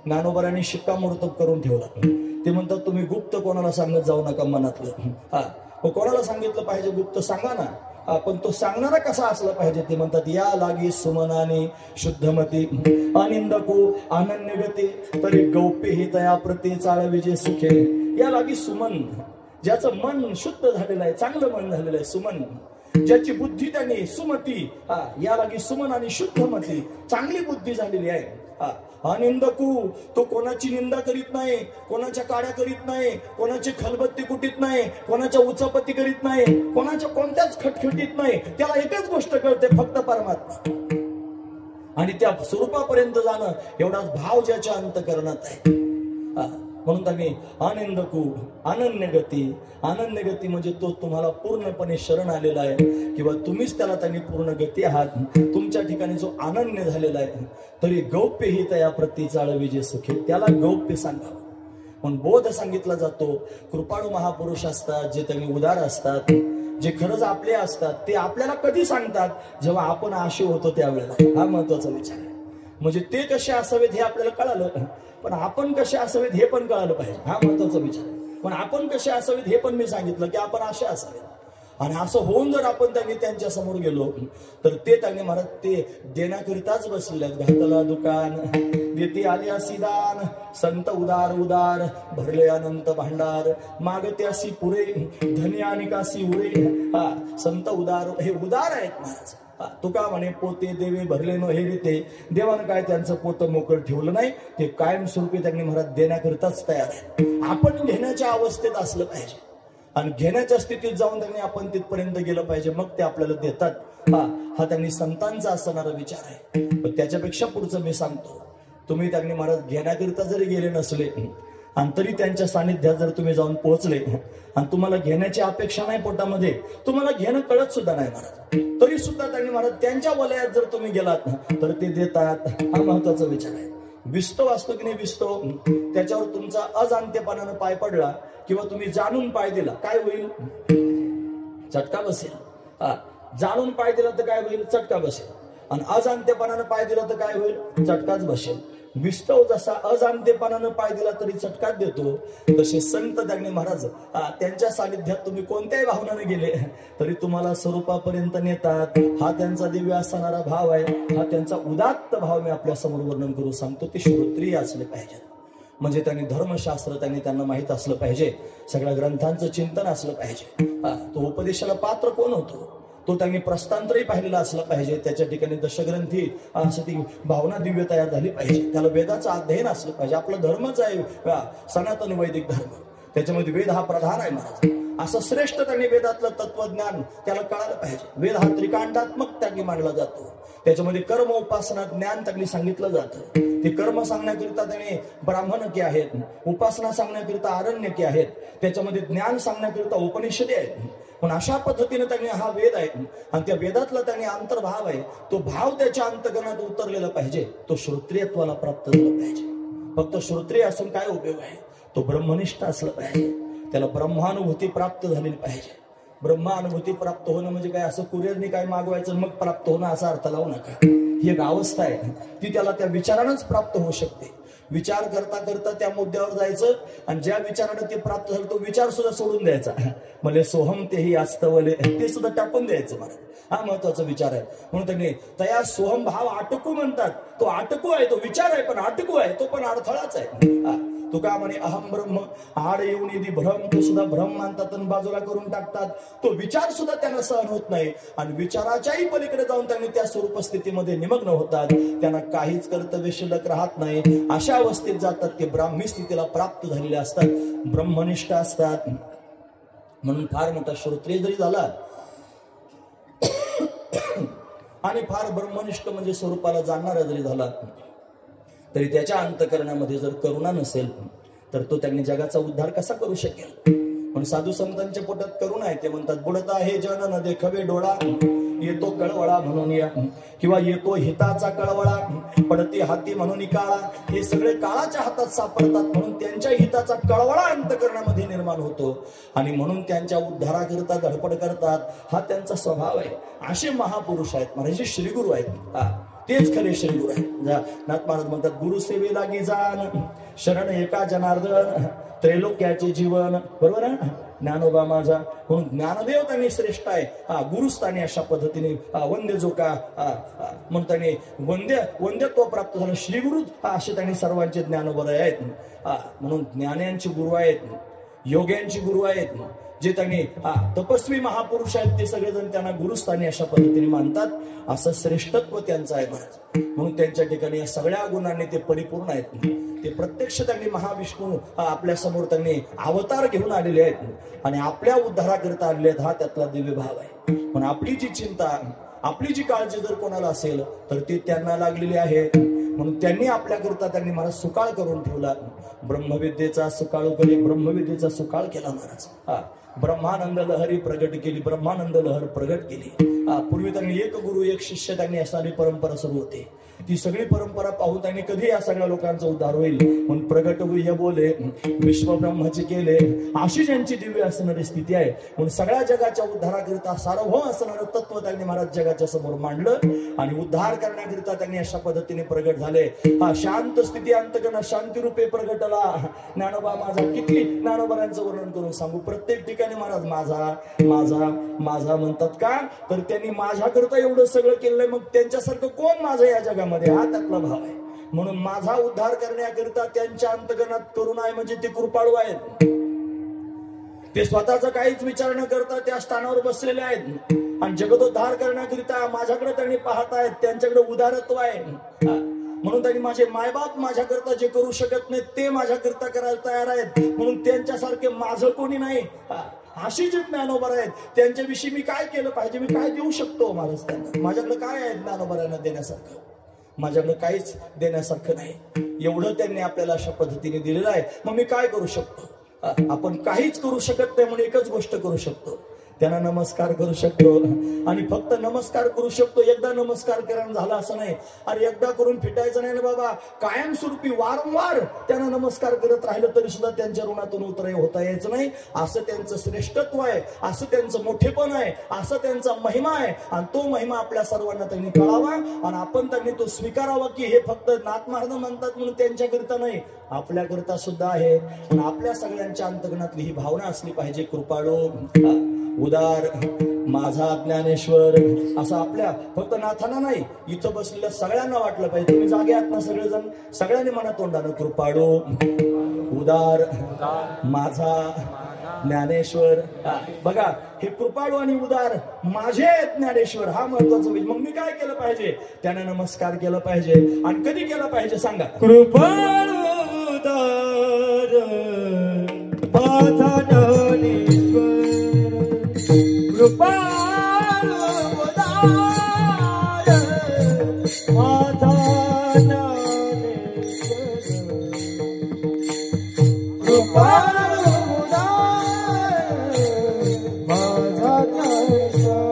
ज्ञानोबारांनी शिक्कामोर्तब करून ठेवला. ते म्हणतात तुम्ही गुप्त कोणाला सांगत जाऊ नका मनातलं. मग कोणाला सांगितलं पाहिजे गुप्त? सांगा ना. पण तो सांगणारा कसा असला पाहिजे? ते म्हणतात या लागी सुमनाने शुद्धमती अनिंदको अनन्यगती तरी गौप्य ही तया प्रति चाळविजे सुखे. या लागी सुमन, ज्याचं मन शुद्ध झालेलं आहे, चांगलं मन झालेलं आहे, सुमन. ज्याची बुद्धी त्यांनी सुमती, या लागी सुमन आणि शुद्धमती, चांगली बुद्धी झालेली आहे. अनिंदकू, तो कोणाची निंदा करीत नाही, कोणाच्या काड्या करीत नाही, कोणाची खलबत्ती कुटीत नाही, कोणाच्या उचापत्ती करीत नाही, कोणाच्या कोणत्याच खटखटीत नाही. त्याला एकच गोष्ट कळते, फक्त परमात्मा. आणि त्या स्वरूपापर्यंत जाणं एवढाच भाव ज्याच्या अंतकरणात आहे. म्हणून त्यांनी आनंदकू अनन्यगती. अनन्यगती म्हणजे तो तुम्हाला पूर्णपणे शरण आलेला आहे, किंवा तुम्हीच त्याला त्यांनी पूर्ण गती आहात. तुमच्या ठिकाणी जो अनन्य झालेला आहे, तरी गौप्य ही तया प्रति चाळविजे सुखे. त्याला गौप्य सांगावं म्हणून बोध सांगितला जातो. कृपाळू महापुरुष असतात जे त्यांनी उदार असतात. जे खरंच आपले असतात ते आपल्याला कधी सांगतात जेव्हा आपण आशे होतो त्यावेळेला. हा महत्वाचा विचार आहे. म्हणजे ते कसे असावेत हे आपल्याला कळालं, पण आपण कसे असावेत हे पण कळालं पाहिजे. हा महत्वाचा विचार आहे. पण आपण कसे असावेत हे पण मी सांगितलं की आपण असे असावेत. आणि असं होऊन जर आपण त्यांच्या समोर गेलो तर ते त्यांनी महाराज ते देण्याकरिताच बसलेले. घातला दुकान देते आले असी दान, संत उदार उदार भरले अनंत भांडार, मागते अशी पुरे धनी आणि काशी उरे. हा संत उदार, हे उदार आहेत महाराज. तुका म्हणे पोते देवे भरले न हे रीते, देवानं काय त्यांचं पोत मोकळं ठेवलं नाही, ते कायमस्वरूपी त्यांनी महाराज देण्याकरिताच तयार आहे. आपण घेण्याच्या अवस्थेत असलं पाहिजे आणि घेण्याच्या स्थितीत जाऊन त्यांनी आपण तिथपर्यंत गेलं पाहिजे, मग ते आपल्याला देतात. हा त्यांनी संतांचा असणारा विचार आहे. पण त्याच्यापेक्षा पुढचं मी सांगतो, तुम्ही त्यांनी महाराज घेण्याकरिता जरी गेले नसले आणि तरी त्यांच्या सानिध्यात जर तुम्ही जाऊन पोहोचले आणि तुम्हाला घेण्याची अपेक्षा नाही पोटामध्ये, तुम्हाला घेणं कळत सुद्धा नाही महाराज, तरी सुद्धा त्यांनी महाराज त्यांच्या वलयात जर तुम्ही गेलात तर ते देतात. हा महत्वाचा विचार आहे. विस्तव असतो की नाही, विस्तव, त्याच्यावर तुमचा अजाणतेपणानं पाय पडला किंवा तुम्ही जाणून पाय दिला, काय होईल? चटका बसेल. जाणून पाय दिला तर काय होईल? चटका बसेल. आणि अजाणतेपणानं पाय दिला तर काय होईल? चटकाच बसेल. विस्तव जसा अजाणतेपणानं पाय दिला तरी चटकाच देतो, तसे संत त्यांनी महाराज त्यांच्या सानिध्यात तुम्ही कोणत्याही भावनाने गेले तरी तुम्हाला स्वरूपापर्यंत नेतात. हा त्यांचा दिव्य असणारा भाव आहे. हा त्यांचा उदात्त भाव मी आपल्या समोर वर्णन करू सांगतो. ते श्रोत्रिय असले पाहिजे. म्हणजे त्यांनी धर्मशास्त्र त्यांना माहित असलं पाहिजे, सगळ्या ग्रंथांचं चिंतन असलं पाहिजे. तो उपदेशाला पात्र कोण होतो तो त्यांनी प्रस्थांतरही पाहिलेला असलं पाहिजे. त्याच्या ठिकाणी दशग्रंथी असं ती भावना दिव्य तयार झाली पाहिजे. त्याला वेदाचं अध्ययन असलं पाहिजे. आपला धर्मच आहे सनातन वैदिक धर्म, त्याच्यामध्ये वेद हा प्रधान आहे महाराज. असं श्रेष्ठ त्यांनी वेदातलं तत्वज्ञान त्याला कळालं पाहिजे. वेद हा त्रिकांडात्मक त्यांनी मानला जातो. त्याच्यामध्ये कर्म उपासना ज्ञान त्यांनी सांगितलं जातं. ते कर्म सांगण्याकरिता त्याने ब्राह्मणके आहेत, उपासना सांगण्याकरिता आरण्यके आहेत, त्याच्यामध्ये ज्ञान सांगण्याकरिता उपनिषदे आहेत. पण अशा पद्धतीने त्यांनी हा वेद आहे आणि त्या वेदातला त्यांनी अंतर्भाव आहे, तो भाव त्याच्या अंतकरणात उतरलेला पाहिजे. तो श्रोत्रियत्वाला प्राप्त झाला पाहिजे. फक्त श्रोत्रिय असून काय उपयोग आहे? तो ब्रह्मनिष्ठ असलं पाहिजे. त्याला ब्रह्मानुभूती प्राप्त झालेली पाहिजे. ब्रह्मानुभूती प्राप्त होणं म्हणजे काय असं कुरिअरने काय मागवायचं मग प्राप्त होणं असा अर्थ लावू नका. ही एक अवस्था आहे, ती त्याला त्या विचारानंच प्राप्त होऊ शकते. विचार करता करता त्या मुद्द्यावर जायचं आणि ज्या विचारानं ते प्राप्त झालं तो विचार सुद्धा सोडून द्यायचा. म्हणजे सोहम तेही आस्तवले ते सुद्धा टाकून द्यायचं मला. हा महत्वाचा विचार आहे. म्हणून त्यांनी तया सोहम भाव आटकू म्हणतात. तो आटकू आहे, तो विचार आहे पण आटकू आहे, तो पण अडथळाच आहे. तुका म्हणे अहम ब्रह्म आड येऊन यदि भ्रम, तो सुद्धा भ्रम मानतात आणि बाजूला करून टाकतात. तो विचार सुद्धा त्यांना सहन होत नाही आणि विचाराच्याही पलीकडे जाऊन त्यांनी त्या स्वरूप स्थितीमध्ये निमग्न होतात. त्यांना काहीच कर्तव्य शिल्लक राहत नाही. अशा अवस्थेत जातात ते ब्राह्मी स्थितीला प्राप्त झालेले असतात, ब्रह्मनिष्ठ असतात. म्हणून फार मोठा श्रोत्रिय जरी झाला आणि फार ब्रह्मनिष्ठ म्हणजे स्वरूपाला जाणणारा जरी झाला तरी त्याच्या अंतकरणामध्ये जर करुणा नसेल तर तो त्यांनी जगाचा उद्धार कसा करू शकेल? पण साधू संतांच्या पोटात करुणा आहे. ते म्हणतात बुडता हे जन न देखवे डोळा, येतो कळवळा म्हणून या, किंवा येतो हिताचा कळवळा, पडते हाती म्हणून काळा. हे सगळे काळाच्या हातात सापडतात म्हणून त्यांच्या हिताचा कळवळा अंतकरणामध्ये निर्माण होतो आणि म्हणून त्यांच्या उद्धाराकरिता धडपड करतात. हा त्यांचा स्वभाव आहे. असे महापुरुष आहेत म्हणजे श्रीगुरु आहेत. तेच खरे श्रीगुरु आहेत. नाथ महाराज म्हणतात गुरु सेवे लागी जाण, शरण एका जनार्दन, त्रैलोक्याचे जीवन. बरोबर आहे. ज्ञानोबा माझा म्हणून ज्ञानदेव त्यांनी श्रेष्ठ आहे. गुरुस्थानी अशा पद्धतीने वंद्य जो का म्हणून त्यांनी वंद्यत्व प्राप्त झालं. श्रीगुरु असे त्यांनी सर्वांचे ज्ञानोबा आहेत. म्हणून ज्ञान्यांचे गुरु आहेत, योग्यांची गुरु आहेत. जे त्यांनी तपस्वी महापुरुष आहेत ते सगळेजण त्यांना गुरुस्थानी अशा पद्धतीने मानतात. असं श्रेष्ठत्व त्यांचं आहे महाराज. म्हणून त्यांच्या ठिकाणी या सगळ्या गुणांनी ते परिपूर्ण आहेत. ते प्रत्यक्ष त्यांनी महाविष्णू आपल्या समोर त्यांनी अवतार घेऊन आलेले आहेत आणि आपल्या उद्धाराकरिता आलेले आहेत. हा त्यातला दिव्य भाव आहे. पण आपली जी चिंता, आपली जी काळजी जर कोणाला असेल तर ती त्यांना लागलेली आहे. म्हणून त्यांनी आपल्याकरिता त्यांनी महाराज सुकाळ करून ठेवला. ब्रह्मविद्येचा सुकाळ केली, ब्रह्मविद्येचा सुकाळ केला महाराज. ब्रह्मानंद लहरी प्रगट केली, ब्रह्मानंद लहर प्रगट केली. पूर्वी त्यांनी एक गुरु एक शिष्य त्यांनी असणारी परंपरा सुरू होती. ती सगळी परंपरा पाहून त्यांनी कधी या सगळ्या लोकांचा उद्धार होईल म्हणून प्रगट होई बोले विश्व ब्रह्माचे केले अशी ज्यांची दिव्य असणारी स्थिती आहे म्हणून सगळ्या जगाच्या उद्धाराकरिता सार्वभौम असणारं तत्व त्यांनी महाराज जगाच्या समोर मांडलं आणि उद्धार करण्याकरिता त्यांनी अशा पद्धतीने प्रगट झाले. हा शांत स्थिती अंतकरणात शांती रूपे प्रगटला ज्ञानोबा माझा. किती ज्ञानोबांचं वर्णन करून सांगू. प्रत्येक ठिकाणी महाराज माझा माझा माझा म्हणतात का तर त्यांनी माझ्याकरिता एवढं सगळं केलंय मग त्यांच्यासारखं कोण माझं या जगामध्ये हा त्यातला भाव आहे. म्हणून माझा उद्धार करण्याकरिता त्यांच्या अंतकरणात करुणा आहे म्हणजे ते कृपाळू आहेत. ते स्वतःचा काहीच विचार न करता त्या स्थानावर बसलेले आहेत आणि जगदोद्धार करण्याकरिता माझ्याकडे त्यांनी पाहत आहेत. त्यांच्याकडे उदारत्व आहे म्हणून त्यांनी माझे मायबाप माझ्याकरता जे करू शकत नाही ते माझ्याकरता करायला तयार आहेत. म्हणून त्यांच्यासारखे माझं कोणी नाही अशी जे ज्ञानोबा आहेत त्यांच्याविषयी मी काय केलं पाहिजे. मी काय देऊ शकतो महाराज त्यांना. माझ्याकडे काय आहे ज्ञानोबांना देण्यासारखं. माझ्याकडे काहीच देण्यासारखं नाही. एवढं त्यांनी आपल्याला अशा पद्धतीने दिलेलं आहे. मग मी काय करू शकतो. आपण काहीच करू शकत नाही म्हणून एकच गोष्ट करू शकतो त्यांना नमस्कार करू शकतो आणि फक्त नमस्कार करू शकतो. एकदा नमस्कार करणं झालं असं नाही. अरे एकदा करून फिटायचं नाही ना बाबा. कायमस्वरूपी वारंवार त्यांना नमस्कार करत राहिलं तरी सुद्धा त्यांच्या ऋणातून उतर होता यायचं नाही. असं त्यांचं श्रेष्ठत्व आहे. असं त्यांचं मोठेपण आहे. असं त्यांचा महिमा आहे आणि तो महिमा आपल्या सर्वांना त्यांनी कळावा आणि आपण त्यांनी तो स्वीकारावा की हे फक्त नाथ महाराज म्हणतात म्हणून त्यांच्याकरिता नाही आपल्याकरिता सुद्धा आहे. पण आपल्या सगळ्यांच्या अंतकरणातली ही भावना असली पाहिजे. कृपाळू उदार माझा ज्ञानेश्वर असं आपल्या फक्त नाथांना नाही इथं बसलेल्या सगळ्यांना वाटलं पाहिजे. तुम्ही जागे आहात ना सगळेजण. सगळ्यांनी मनात तोंडानं कृपाळू उदार माझा ज्ञानेश्वर. बघा हे कृपाळू आणि उदार माझे ज्ञानेश्वर हा महत्वाचा. मग मी काय केलं पाहिजे. त्यांना नमस्कार केलं पाहिजे आणि कधी केलं पाहिजे सांगा. कृपाळू उदार माझा ज्ञानेश्वर. कृपाळू उदार माझा ज्ञानेश्वर. कृपाळू उदार माझा ज्ञानेश्वर.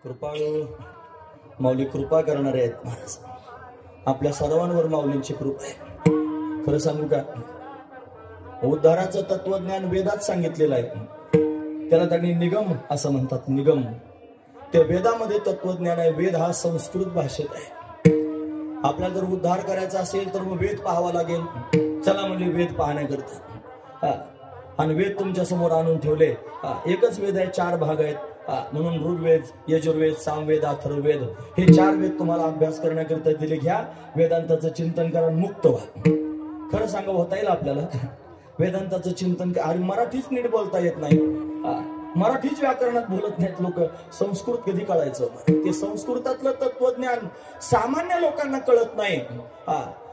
कृपाळू माऊली कृपा करणारे आहेत महाराज. आपल्या सर्वांवर माऊलींची कृपा आहे. खरं सांगू का उद्धाराचं तत्वज्ञान वेदात सांगितलेलं आहे. त्याला त्यांनी निगम असं म्हणतात. निगम त्या वेदामध्ये तत्वज्ञान आहे. वेद हा संस्कृत भाषेत आहे. आपल्याला जर उद्धार करायचा असेल तर मग वेद पाहावा लागेल. चला म्हणले वेद पाहण्याकरता आणि वेद तुमच्या समोर आणून ठेवले. एकच वेद आहे. 4 भाग आहेत म्हणून ऋग्वेद यजुर्वेद सामवेद अथर्ववेद हे 4 वेद तुम्हाला अभ्यास करण्याकरिता दिले. घ्या वेदांताचं चिंतन करा मुक्त व्हा. खरं सांगा होता येईल आपल्याला वेदांताचं चिंतन. अरे मराठीच नीट बोलता येत नाही. मराठीच व्याकरणात बोलत नाहीत लोक, संस्कृत कधी कळायचं? ते संस्कृतातलं तत्वज्ञान सामान्य लोकांना कळत नाही.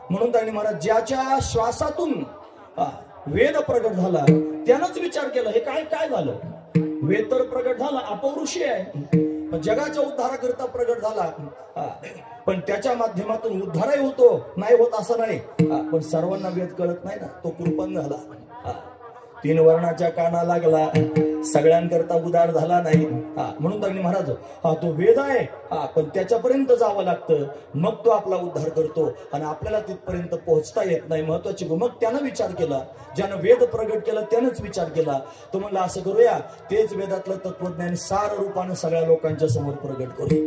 म्हणून त्यांनी महाराज ज्याच्या श्वासातून वेद प्रगट झाला त्यानंच विचार केला, हे काय काय झालं? वेद तर प्रगट झाला, अपौरुषी आहे, जगाच्या उद्धाराकरिता प्रगट झाला, पण त्याच्या माध्यमातून उद्धारही होतो, नाही होत असं नाही, पण सर्वांना वेद कळत नाही ना, तो कृपण झाला. 3 वर्णाच्या काना लागला, सगळ्यांकरता उदार झाला नाही. म्हणून त्यांनी महाराज तो वेद आहे, पण त्याच्यापर्यंत जावं लागतं, मग तो आपला उद्धार करतो, आणि आपल्याला तिथपर्यंत पोहोचता येत नाही. महत्वाची मग त्यानं विचार केला, ज्यानं वेद प्रगट केला त्यानंच विचार केला. तो म्हणला असं करूया, तेच वेदातलं तत्वज्ञान सार रूपानं सगळ्या लोकांच्या समोर प्रगट करू.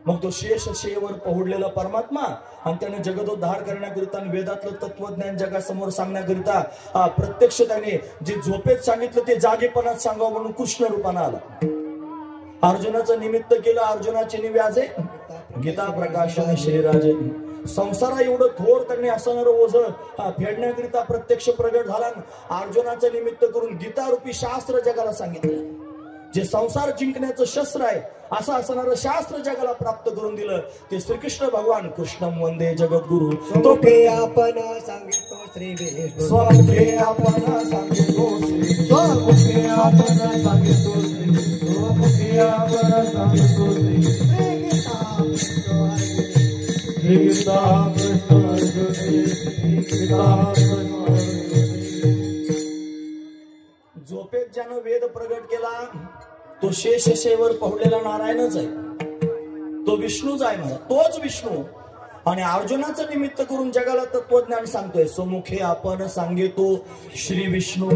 मग तो शेषशेवर पहुडलेला परमात्मा आणि त्याने जगदोद्धार करण्याकरिता वेदातलं तत्वज्ञान जगासमोर सांगण्याकरिता प्रत्यक्ष त्याने जे झोपेत सांगितलं ते जागेपणात सांगावं म्हणून कृष्ण रूपानं आला. अर्जुनाचं निमित्त केलं, अर्जुनाचे निव्याजे गीता प्रकाशन श्रीराजे. संसारा एवढं थोर त्यांनी असणार ओझ फेडण्याकरिता प्रत्यक्ष प्रगट झाला. अर्जुनाचं निमित्त करून गीता रूपी शास्त्र जगाला सांगितलं. जे संसार जिंकण्याचं शस्त्र आहे असं असणारं शास्त्र जगाला प्राप्त करून दिलं ते श्रीकृष्ण भगवान. कृष्णम वंदे जगद्गुरु. स्वमुखे आपण सांगितो श्री विष्णू, स्वमुखे आपण सांगितो श्री, स्वमुखे आपण सांगितो श्री, स्वमुखे आपण सांगितो श्री. श्री गीता कृष्ण अर्जुनी, गीता कृष्ण अर्जुनी. झोपेत ज्यानं वेद प्रगट केला तो शेषशेवर पहुडलेला नारायणच आहे, तो विष्णूच आहे मला, तोच विष्णू. आणि अर्जुनाचं निमित्त करून जगाला तत्वज्ञान सांगतोय. स्वमुखे आपण सांगितो श्री विष्णू.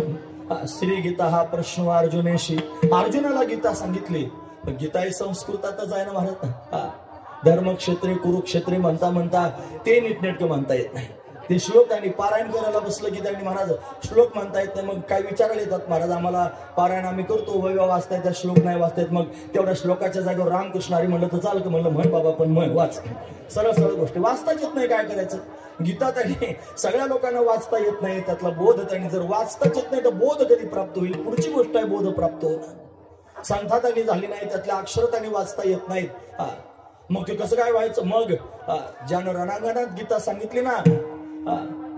श्री गीता हा प्रश्न अर्जुनेशी, अर्जुनाला गीता सांगितली, पण गीता ही संस्कृतातच आहे ना महाराज. धर्मक्षेत्रे कुरुक्षेत्रे म्हणता म्हणता ते नीटनेटकं म्हणता येत नाही. ते श्लोक त्यांनी पारायण करायला बसलं की त्यांनी महाराज श्लोक म्हणता येत नाही. मग काय विचारायला येतात, महाराज आम्हाला पारायण आम्ही करतो, वैवा वाचता येतात, श्लोक नाही वाचता येत. मग तेवढ्या श्लोकाच्या जागेवर रामकृष्ण हरी म्हणलं तर चालतं. म्हणलं म्हण बाबा, पण म्हण वाच, सरळ सरळ गोष्टी वाचताच येत नाही, काय करायचं? गीता त्यांनी सगळ्या लोकांना वाचता येत नाही, त्यातला बोध त्यांनी जर वाचताच येत नाही तर बोध कधी प्राप्त होईल? पुढची गोष्ट आहे बोध प्राप्त होणं. संथा त्यांनी झाली नाही, त्यातल्या अक्षर त्यांनी वाचता येत नाहीत. मग ते कसं काय व्हायचं? मग ज्यानं रणांगणात गीता सांगितली ना,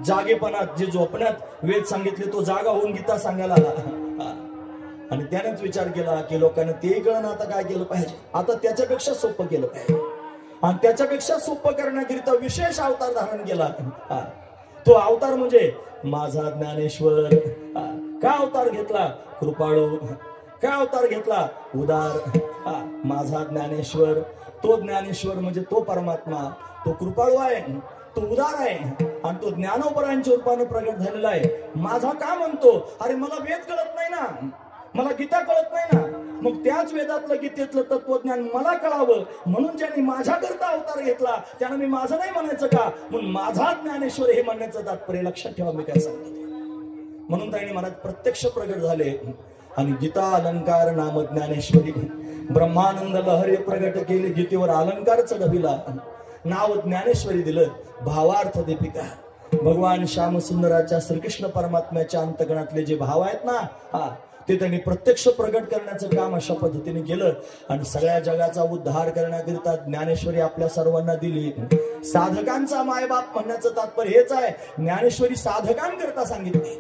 जागेपणात जे झोपण्यात वेद सांगितले तो जागा होऊन गीता सांगायला आला. आणि त्यानेच विचार केला की लोकांना ते कळणं आता काय केलं पाहिजे, आता त्याच्यापेक्षा सोपं केलं पाहिजे. आणि त्याच्यापेक्षा सोपं करण्याकरिता विशेष अवतार धारण केला. तो अवतार म्हणजे माझा ज्ञानेश्वर. काय अवतार घेतला? कृपाळू. काय अवतार घेतला? उदार. माझा ज्ञानेश्वर. तो ज्ञानेश्वर म्हणजे तो परमात्मा, तो कृपाळू आहे, तो उदार आहे, आणि तो ज्ञानोपरांच्या रूपानं प्रगट झालेला आहे. माझा का म्हणतो? अरे मला वेद कळत नाही ना, मला गीता कळत नाही ना, मग त्याच वेदातलं गीतेतलं तत्वज्ञान मला कळावं म्हणून ज्यांनी माझ्याकरता अवतार घेतला त्यानं मी माझं नाही म्हणायचं का? म्हणून माझा ज्ञानेश्वर हे म्हणण्याचं तात्पर्य लक्षात ठेवा मी काय सांगतो. म्हणून त्यांनी महाराज प्रत्यक्ष प्रगट झाले आणि गीता अलंकार नाम ज्ञानेश्वरी. ब्रह्मानंद लहरी प्रगट केली, गीतेवर अलंकार चढविला, नाव ज्ञानेश्वरी दिलं. भावार्थ दीपिका. भगवान श्यामसुंदराच्या श्रीकृष्ण परमात्म्याच्या अंतकणातले जे भाव आहेत ना, ते त्यांनी प्रत्यक्ष प्रगट करण्याचं काम अशा पद्धतीने केलं. आणि सगळ्या जगाचा उद्धार करण्याकरिता ज्ञानेश्वरी आपल्या सर्वांना दिली. साधकांचा मायबाप म्हणण्याचं तात्पर्य हेच आहे. ज्ञानेश्वरी साधकांकरता सांगितली,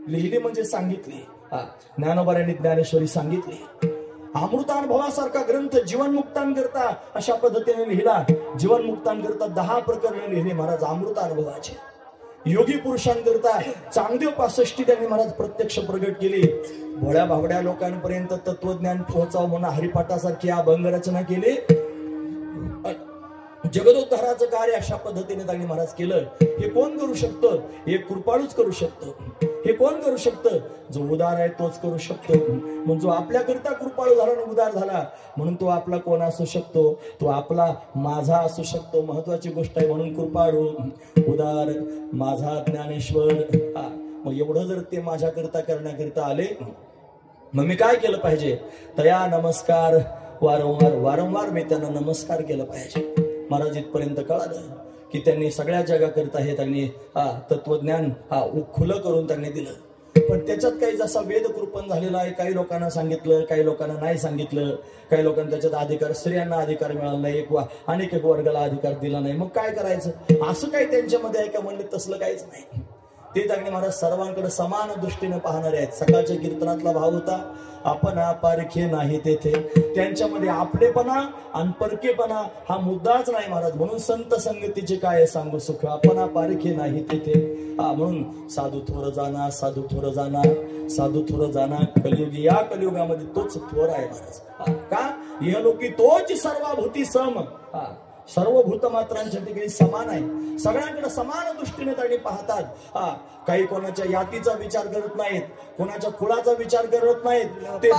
लिहिली म्हणजे सांगितली. ज्ञानोबांनी ज्ञानेश्वरी सांगितली. अमृतानुभवासारखा ग्रंथ जीवनमुक्तांकरता अशा पद्धतीने लिहिला. जीवनमुक्तांकरता 10 प्रकरणे लिहिली महाराज अमृतानुभवाचे. योगी पुरुषांकरता चांगदेव 65 त्यांनी महाराज प्रत्यक्ष प्रगट केली. भोळ्या भावड्या लोकांपर्यंत तत्वज्ञान पोहोचावं म्हणून हरिपाठासारखी अभंग रचना केली. जगदोद्धाराचं कार्य अशा पद्धतीने त्यांनी महाराज केलं. हे कोण करू शकतं? हे कृपाळूच करू शकतं. हे कोण करू शकतं? जो उदार आहे तोच करू शकतो. म्हणून जो आपल्याकरिता कृपाळू झाला आणि उदार झाला म्हणून तो आपला कोण असू शकतो? तो आपला माझा असू शकतो. महत्वाची गोष्ट आहे. म्हणून कृपाळू, उदार, माझा ज्ञानेश्वर. मग एवढं जर ते माझ्याकरिता करण्याकरिता आले मग मी काय केलं पाहिजे? तया नमस्कार वारंवार वारंवार मी त्यांना नमस्कार केलं पाहिजे. महाराज इथपर्यंत कळालं की त्यांनी सगळ्या जगाकरिता हे त्यांनी तत्वज्ञान खुलं करून त्यांनी दिलं. पण त्याच्यात काही जसा वेद कृपण झालेला आहे, काही लोकांना सांगितलं, काही लोकांना नाही सांगितलं, काही लोकांना त्याच्यात अधिकार, स्त्रियांना अधिकार मिळाला नाही, अनेक एक वर्गाला अधिकार दिला नाही. मग काय करायचं? असं काही त्यांच्यामध्ये आहे का? म्हणले तसलं काहीच नाही. ते तागणे महाराज सर्वांकडे समान दृष्टीने पाहणारे आहेत. सकाळच्या कीर्तनातला भाव होता, आपण पारखे नाही तेथे. त्यांच्यामध्ये आपलेपणा आणि परकेपणा हा मुद्दाच नाही महाराज. म्हणून संत संगतीचे काय सांगू सुख, आपण पारखे नाही तेथे. म्हणून साधू थोर जाना, साधू थोर जाना, साधू थोर जाना. कलियुगी, या कलियुगामध्ये तोच थोर आहे महाराज. का? इहलोकी तोच सर्वभूती सम. सर्व भूतमात्रांच्या ठिकाणी समान आहे. सगळ्यांकडे समान दृष्टीने त्यांनी पाहतात. काही कोणाच्या यातीचा विचार करत नाहीत, कोणाच्या कुळाचा विचार करत नाहीत. ते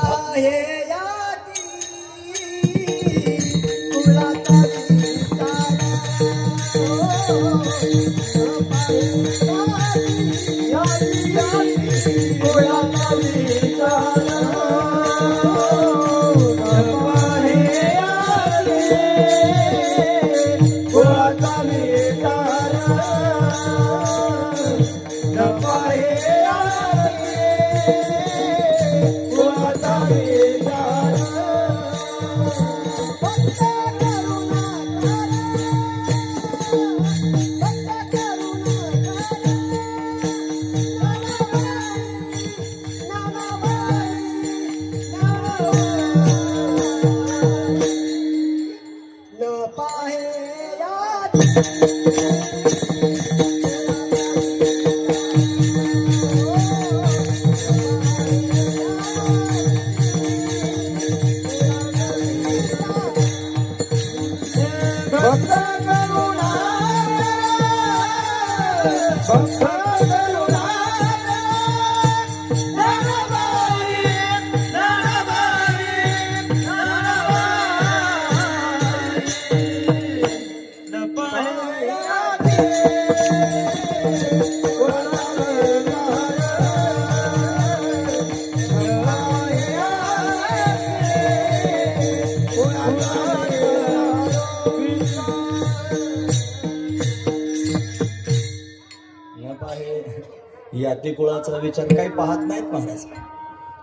याती कुळाचा विचार काही पाहत नाहीत महाराज.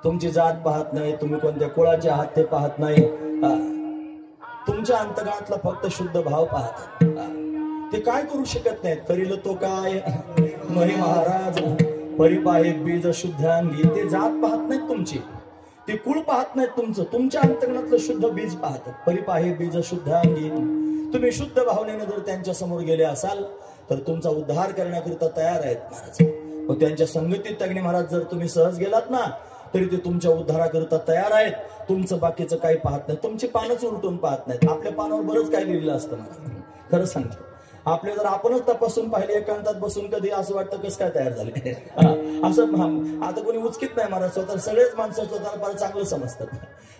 तुमची जात पाहत नाही, तुम्ही कोणत्या कुळाचे आहात ते पाहत नाही. तुमच्या अंतःकरणातला फक्त शुद्ध भाव पाहतात. ते काय करू शकत नाहीत. करील तो काय मही महाराज, परिपाहे बीज शुद्धांगी. ते जात पाहत नाहीत तुमची, ते कुळ पाहत नाहीत तुमचं. तुमच्या अंतःकरणातलं शुद्ध बीज पाहतात. परिपाहे बीज शुद्धांगी. तुम्ही शुद्ध भावनेने जर त्यांच्या समोर गेले असाल तर तुमचा उद्धार करण्याकरिता तयार आहेत महाराज. व त्यांच्या संगतीत तागणे महाराज जर तुम्ही सहज गेलात ना तरी ते तुमच्या उद्धाराकरिता तयार आहेत. तुमचं बाकीचं काही पाहत नाही. तुमची पानच उलटून पाहत नाहीत. आपल्या पानावर बरंच काही लिहिलेलं असतं महाराज. खरं सांगतो, आपले जर आपणच तपासून पाहिले एकांतात बसून कधी असं वाटतं कसं काय तयार झाले. असं आता कोणी उचकीत नाही महाराज. स्वतः सगळेच माणसं स्वतःला फार चांगलं समजतात.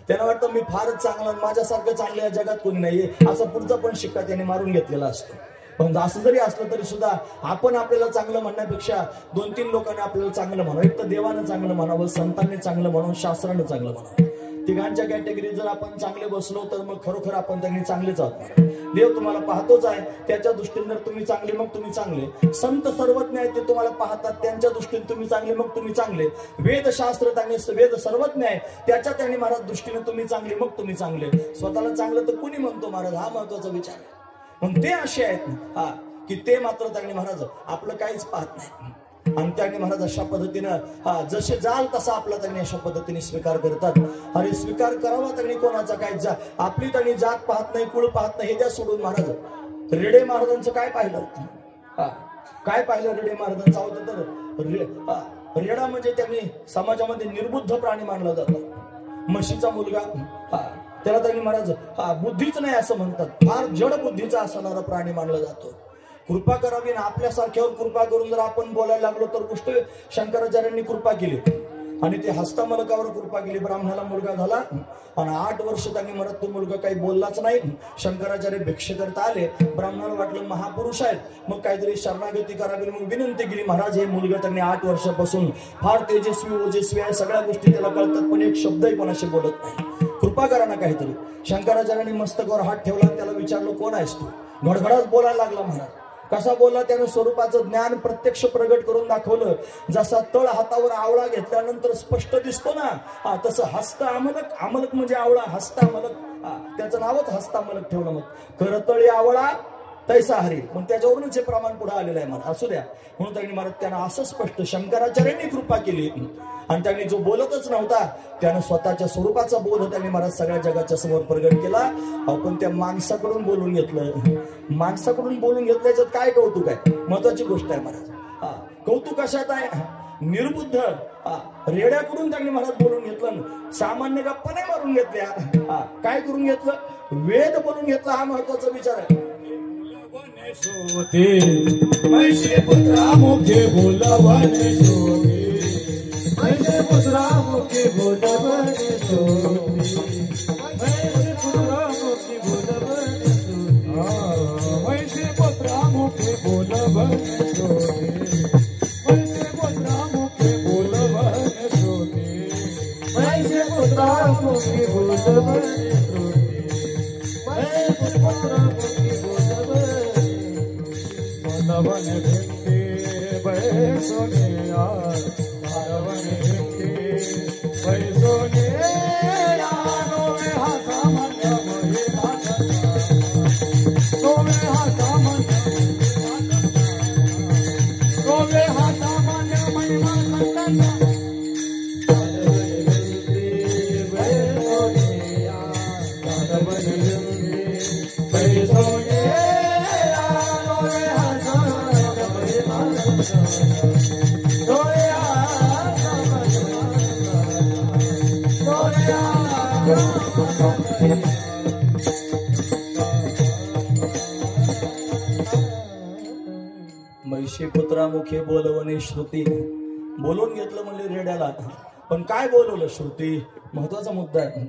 त्यांना वाटतं मी फारच चांगलं, माझ्यासारखं चांगलं या जगात कोणी नाहीये. असा पुढचा पण शिक्का त्याने मारून घेतलेला असतो. पण असं जरी असलं तरी सुद्धा आपण आपल्याला चांगलं म्हणण्यापेक्षा 2-3 लोकांनी आपल्याला चांगलं म्हणावं. एक तर देवानं चांगलं म्हणावं, संतांनी चांगलं म्हणावं, शास्त्रानं चांगलं म्हणावं. तिघांच्या कॅटेगरीत जर आपण चांगले बसलो तर मग खरोखर आपण त्यांनी चांगलेच आहोत. देव तुम्हाला पाहतोच आहे, त्याच्या दृष्टीने जर तुम्ही चांगले मग तुम्ही चांगले. संत सर्वज्ञ आहेत, ते तुम्हाला पाहतात, त्यांच्या दृष्टीने तुम्ही चांगले मग तुम्ही चांगले. वेदशास्त्र त्यांनी वेद सर्वज्ञ आहे, त्याच्या त्यांनी महाराज दृष्टीने तुम्ही चांगले मग तुम्ही चांगले. स्वतःला चांगलं तर कुणी म्हणतो महाराज, हा महत्वाचा विचार आहे. मग ते असे आहेत की ते मात्र त्यांनी महाराज आपलं काहीच पाहत नाही. आणि त्यांनी महाराज अशा पद्धतीनं जसे जाल तसा आपला त्यांनी अशा पद्धतीने स्वीकार करतात. अरे स्वीकार करावा त्यांनी कोणाचा काय आपली त्यांनी जात पाहत नाही, कुळ पाहत नाही. हे द्या सोडून महाराज. रेडे महाराजांचं काय पाहिलं, काय पाहिलं रेडे महाराजांचं होतं तर रेडा म्हणजे त्यांनी समाजामध्ये निर्बुद्ध प्राणी मानला जातो. म्हशीचा मुलगा, त्याला त्यांनी महाराज बुद्धीच नाही असं म्हणतात. फार जड बुद्धीचा असणारा प्राणी मानला जातो. कृपा करावी ना आपल्यासारख्यावर कृपा करून जर आपण बोलायला लागलो तर गोष्ट शंकराचार्यांनी कृपा केली आणि ते हस्तमलकावर कृपा केली. ब्राह्मणाला मुलगा झाला आणि 8 वर्ष त्यांनी म्हणत तो मुलगा काही बोललाच नाही. शंकराचार्य भिक्षा करता आले. ब्राह्मणाला वाटलं महापुरुष आहेत, मग काहीतरी शरणागती करावी, मग विनंती केली. महाराज हे मुलगा त्यांनी 8 वर्षापासून फार तेजस्वी ओजस्वी आहे, सगळ्या गोष्टी त्याला कळतात, पण एक शब्दही कोणाशी बोलत नाही. कृपा करा ना काहीतरी. शंकराचार्यांनी मस्तकावर हात ठेवला, त्याला विचारलं कोण आहेस तू. घडघडाच बोलायला लागला महाराज. कसा बोलला त्यानं स्वरूपाचं ज्ञान प्रत्यक्ष प्रगट करून दाखवलं. जसा तळ हातावर आवळा घेतल्यानंतर स्पष्ट दिसतो ना, तसं हस्त आमलक, आमलक म्हणजे आवळा, हस्त आमलक, त्याचं नावच हस्तामलक ठेवलं. मग करतळी आवळा तैसा हरी, मग त्याच्यावरूनच हे प्रमाण पुढे आलेलं आहे. मला असू द्या. म्हणून त्यांनी महाराज त्यांना असं स्पष्ट शंकराचार्यांनी कृपा केली आणि त्यांनी जो बोलतच नव्हता त्यानं स्वतःच्या स्वरूपाचा बोध त्यांनी महाराज सगळ्या जगाच्या समोर प्रगट केला. आपण त्या माणसाकडून बोलून घेतलं. माणसाकडून बोलून घेतल्याच्यात काय कौतुक आहे? महत्वाची गोष्ट आहे महाराज. कौतुक कशात आहे? निर्बुद्ध रेड्याकडून त्यांनी महाराज बोलून घेतलं. सामान्य गप्पा नाही मारून घेतल्या. काय करून घेतलं? वेद बोलून घेतला. हा महत्वाचा विचार आहे. मैसे पुत्रा मुखे बोलवने सोते, मैसे पुत्रा मुखे बोलवने सोते, मैसे पुत्रा मुखे बोलवने सोते, मैसे पुत्रा मुखे बोलवने सोते, मैसे पुत्रा मुखे बोलवने सोते, मैसे पुत्रा मुखे बोलवने सोते, मैसे पुत्रा मुखे वन भिंडी बैसोने यार, वन भिंडी बैसोने यारो में हासामन्य महिमा तो में हासामन्य तो में हासामन्य महिमा संतना बैसोने यार, वन भिंडी बैसोने मैशी पुत्रामुखे बोलवणे श्रुती, बोलून घेतलं म्हणजे रेड्याला. पण काय बोलवलं? श्रुती. महत्वाचा मुद्दा आहे.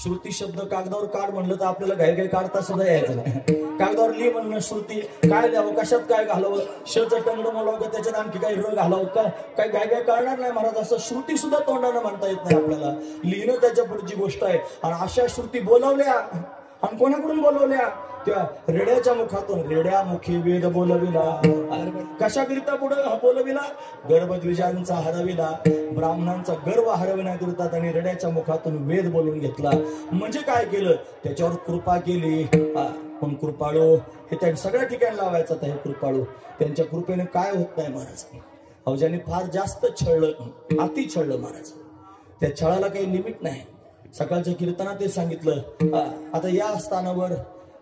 श्रुती शब्द कागदावर काढ म्हणलं तर आपल्याला काही काही काढता सुद्धा यायचं नाही. कागदावर लिहि म्हणणं श्रुती. काय लिहावं, कशात काय घालावं, शचं टंगडं मोलावं का, त्याच्यात आणखी काही र घालावं का, काय काय काय कळणार नाही महाराज. असं श्रुती सुद्धा तोंडानं म्हणता येत नाही आपल्याला. लिहिणं त्याच्या पुढची गोष्ट आहे. आणि अशा श्रुती बोलावल्या. आणि कोणाकडून बोलवल्या? त्या रेड्याच्या मुखातून. रेड्यामुखी वेद बोलविला. कशाकरिता पुढे बोलविला? गर्भद्विजांचा हरविला, ब्राह्मणांचा गर्व हरविण्याकरिता त्यांनी रेड्याच्या मुखातून वेद बोलून घेतला. म्हणजे काय केलं? त्याच्यावर कृपा केली. पण कृपाळू हे त्या सगळ्या ठिकाणी लावायचं हे कृपाळू. त्यांच्या कृपेने काय होत नाही महाराज. अवजांनी फार जास्त छळलं, अति छळलं महाराज. त्या छळाला काही लिमिट नाही. सकाळच्या कीर्तनात ते सांगितलं. आता या स्थानावर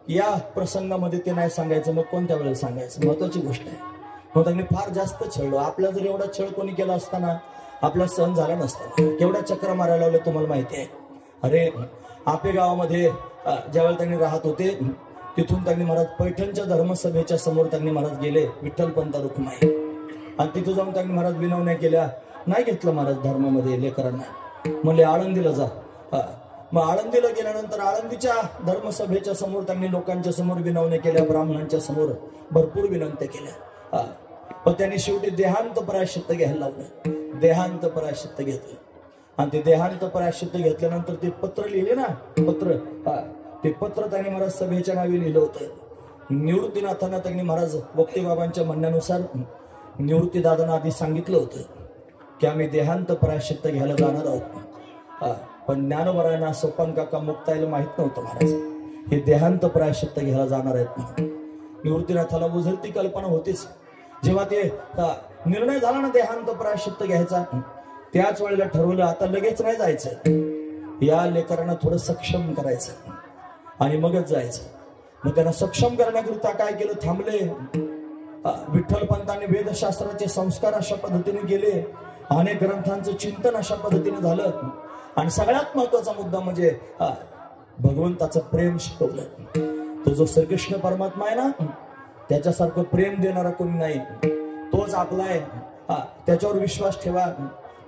या प्रसंगामध्ये ते नाही सांगायचं, मग कोणत्या वेळेला सांगायचं? महत्वाची गोष्ट आहे. मग त्यांनी फार जास्त छळलो. आपला जर एवढा छळ कोणी केला असताना आपला सहन झाला नसता. केवढ्या चक्र मारायला लावले तुम्हाला माहिती आहे. अरे आपे गावामध्ये ज्यावेळेला त्यांनी राहत होते तिथून त्यांनी महाराज पैठणच्या धर्मसभेच्या समोर त्यांनी महाराज गेले. विठ्ठलपंत रुक्माई. आणि तिथं जाऊन त्यांनी महाराज विनवण्या केल्या. नाही घेतलं महाराज धर्मामध्ये लेकरांना. म्हणले आळंदीला जा. मग आळंदीला गेल्यानंतर आळंदीच्या धर्मसभेच्या समोर त्यांनी लोकांच्या समोर विनवण्या केल्या. ब्राह्मणांच्या समोर भरपूर विनंत्या केल्या. पण त्यांनी शेवटी देहांत प्रायश्चित्त घ्यायला लावलं. देहांत प्रायश्चित्त घेतलं. आणि ते देहांत प्रायश्चित्त घेतल्यानंतर ते पत्र लिहिले ना, पत्र. ते पत्र त्यांनी महाराज सभेच्या नावे लिहिलं होतं. निवृत्तीनाथांना त्यांनी महाराज वक्तेबाबांच्या म्हणण्यानुसार निवृत्तीदादांना आधी सांगितलं होतं की आम्ही देहांत प्रायश्चित्त घ्यायला जाणार आहोत. पण ज्ञानवरायांना सोपान काका मुक्ताईला माहित नव्हतं महाराज हे देहांत प्रायश्चित्त घ्यायला जाणार आहेत म्हणून. निवृत्तीनाथाला उझळती कल्पना होतीच. जेव्हा ते निर्णय झाला ना देहांत प्रायश्चित्त घ्यायचा, त्याच वेळेला ठरवलं आता लगेच नाही जायचं. या लेकरांना थोडं सक्षम करायचं आणि मगच जायचं. मग त्यांना सक्षम करण्याकरिता काय केलं? थांबले. विठ्ठलपंतांनी वेदशास्त्राचे संस्कार अशा पद्धतीने केले. अनेक ग्रंथांचं चिंतन अशा पद्धतीने झालं. आणि सगळ्यात महत्वाचा मुद्दा म्हणजे भगवंताचं प्रेम शिकवलं. तो जो श्रीकृष्ण परमात्मा आहे ना, त्याच्यासारखं प्रेम देणारा कोणी नाही. तोच आपला आहे. त्याच्यावर विश्वास ठेवा.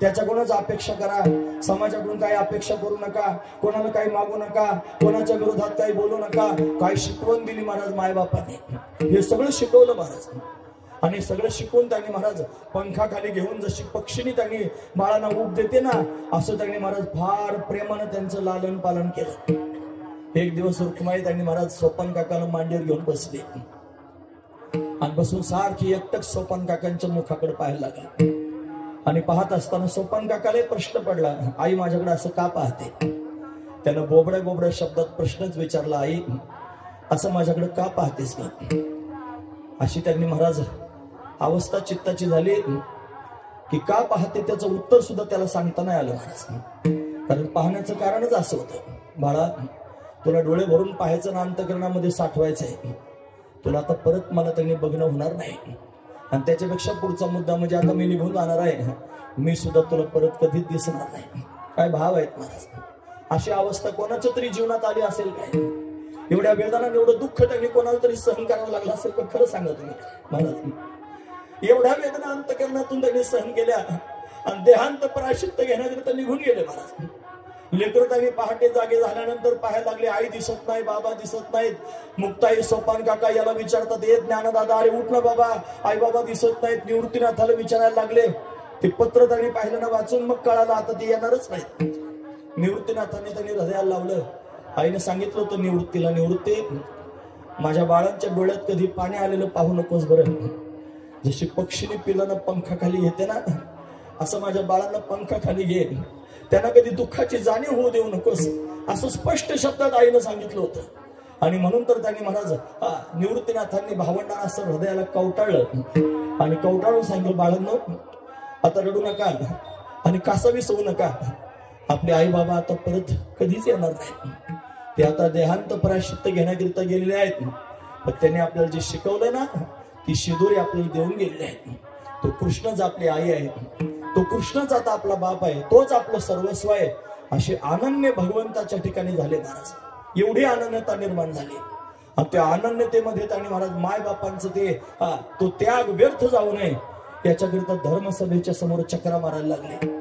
त्याच्याकडूनच अपेक्षा करा. समाजाकडून काही अपेक्षा करू नका. कोणाला काही मागू नका. कोणाच्या विरोधात काही बोलू नका. काही शिकवण दिली महाराज मायबापाने. हे सगळं शिकवलं महाराज. आणि सगळं शिकवून त्यांनी महाराज पंखाखाली घेऊन जशी पक्षीने त्यांनी बाळांना ऊब देते ना, असं त्यांनी महाराज फार प्रेमानं त्यांचं लालन पालन केलं. एक दिवस रुक्माई त्यांनी महाराज सोपान काकाला मांडीवर घेऊन बसले. आणि बसून सारखी एकटक सोपान काकांच्या मुखाकडे पाहायला लागली. आणि पाहत असताना सोपान काकाला प्रश्न पडला, आई माझ्याकडे असं का पाहते? त्यानं बोबड्या बोबड्या शब्दात प्रश्नच विचारला, आई असं माझ्याकडे का पाहतेस का? अशी त्यांनी महाराज अवस्था चित्ताची झाली की का पाहते त्याचं उत्तर सुद्धा त्याला सांगता नाही आलं महाराज. कारण पाहण्याचं कारणच असं होतं, बाळा तुला डोळे भरून पाहायचं ना अंतःकरणामध्ये साठवायचंय. तुला आता परत मला त्यांनी बघणं होणार नाही. आणि त्याच्यापेक्षा पुढचा मुद्दा म्हणजे आता मी निघून जाणार आहे, मी सुद्धा तुला परत कधीच दिसणार नाही. काय भाव आहेत महाराज. अशी अवस्था कोणाच्या तरी जीवनात आली असेल काय? एवढ्या वेदना एवढं दुःख त्यांनी कोणाला तरी सहन करावं लागलं असेल का? खरं सांगा तुम्ही महाराज. एवढ्या वेदना अंतःकरणातून त्यांनी सहन केल्या आणि देहांत प्रायश्चित्त घेण्याकरिता निघून गेले महाराज. लेकरं त्यांनी पहाटे जागे झाल्यानंतर पाहायला लागले, आई दिसत नाही, बाबा दिसत नाहीत. मुक्ताई सोपान काका याला विचारतात, ए ज्ञानदादा अरे उठ ना बाबा, आई बाबा दिसत नाहीत. निवृत्तीनाथाला विचारायला लागले. ते पत्र त्यांनी पाहिलं ना वाचून मग कळालं आता ते येणारच नाही. निवृत्तीनाथाने त्यांनी हृदयाला लावलं. आईने सांगितलं होतं निवृत्तीला, निवृत्ती माझ्या बाळांच्या डोळ्यात कधी पाणी आलेलं पाहू नकोस बरं. जशी पक्षीने पिलानं पंखाखाली घेते ना, असं माझ्या बाळांना पंखाखाली घे. त्यांना कधी दुःखाची जाणीव होऊ देऊ नकोस, असं स्पष्ट शब्दात आईनं सांगितलं होतं. आणि म्हणून तर त्यांनी महाराज निवृत्तीनाथांनी भावंडांना असं हृदयाला कवटाळलं आणि कवटाळून सांगितलं, बाळांनो आता रडू नका आणि कासावीस होऊ नका. आपले आई बाबा आता परत कधीच येणार नाही. ते आता देहांत प्रायश्चित्त घेण्याकरिता गेलेले आहेत. पण त्यांनी आपल्याला जे शिकवलं ना, ती शिदोरी आपल्याला देऊन गेलेली आहे. तो कृष्णच आपली आई आहे, तो कृष्णच आता आपला बाप आहे, तोच आपलं सर्वस्व आहे. असे अनन्य भगवंताच्या ठिकाणी झाले महाराज. एवढी अनन्यता निर्माण झाली आणि त्या अनन्यतेमध्ये त्यांनी महाराज माय बापांचं तो त्याग व्यर्थ जाऊ नये याच्याकरिता धर्मसभेच्या समोर चक्रा मारायला लागले.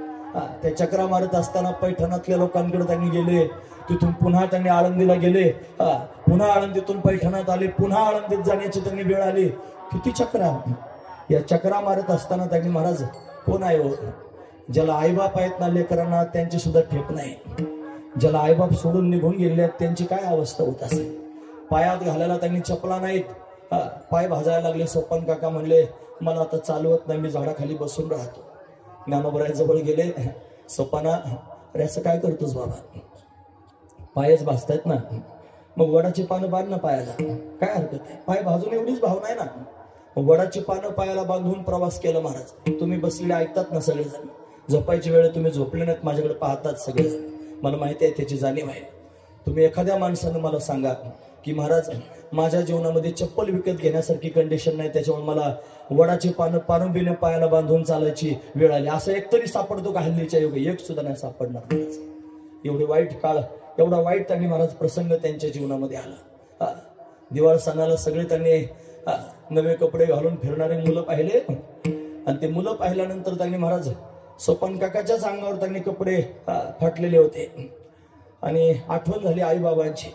त्या चक्रा मारत असताना पैठणातल्या लोकांकडे त्यांनी गेले. तिथून पुन्हा त्यांनी आळंदीला गेले. पुन्हा आळंदीतून पैठणात आले. पुन्हा आळंदीत जाण्याची त्यांनी वेळ आली. किती चक्रा. या चक्रा मारत असताना त्यांनी महाराज कोण आहे हो, ज्याला आईबाप आहेत ना लेकरांना त्यांची सुद्धा ठेप नाही. ज्याला आईबाप सोडून निघून गेले आहेत त्यांची काय अवस्था होत असेल. पायात घालायला त्यांनी चपला नाहीत. पाय भाजायला लागले. सोपान काका म्हणले मला आता चालवत नाही, मी झाडाखाली बसून राहतो. ज्ञानोबराय जवळ गेले. सोपाना अरे असं काय करतोस बाबा, पायच भाजतायत ना, मग वडाची पानं बांध ना पायाला, काय हरकत आहे. पाय भाजून एवढीच भावना आहे ना. मग वडाची पानं पायाला बांधून प्रवास केला महाराज. तुम्ही बसलेले ऐकतात ना सगळेजण, झोपायची वेळ तुम्ही झोपले नाहीत, माझ्याकडे पाहतात सगळेजण, मला माहिती आहे त्याची जाणीव आहे. तुम्ही एखाद्या माणसानं मला सांगा की महाराज माझ्या जीवनामध्ये चप्पल विकत घेण्यासारखी कंडिशन नाही, त्याच्यामुळे मला वडाची पानं बिनं पायाला बांधून चालायची वेळ आली. असं एकतरी सापडतो का हल्लीच्या युगे? एक सुद्धा नाही सापडणार. एवढे वाईट काळ, एवढा वाईट त्यांनी महाराज प्रसंग त्यांच्या जीवनामध्ये आला. दिवाळ सणाला सगळे त्यांनी नवे कपडे घालून फिरणारे मुलं पाहिले आणि ते मुलं पाहिल्यानंतर त्यांनी महाराज सोपान काकाच्याच अंगावर त्यांनी कपडे फाटलेले होते आणि आठवण झाली आई बाबांची.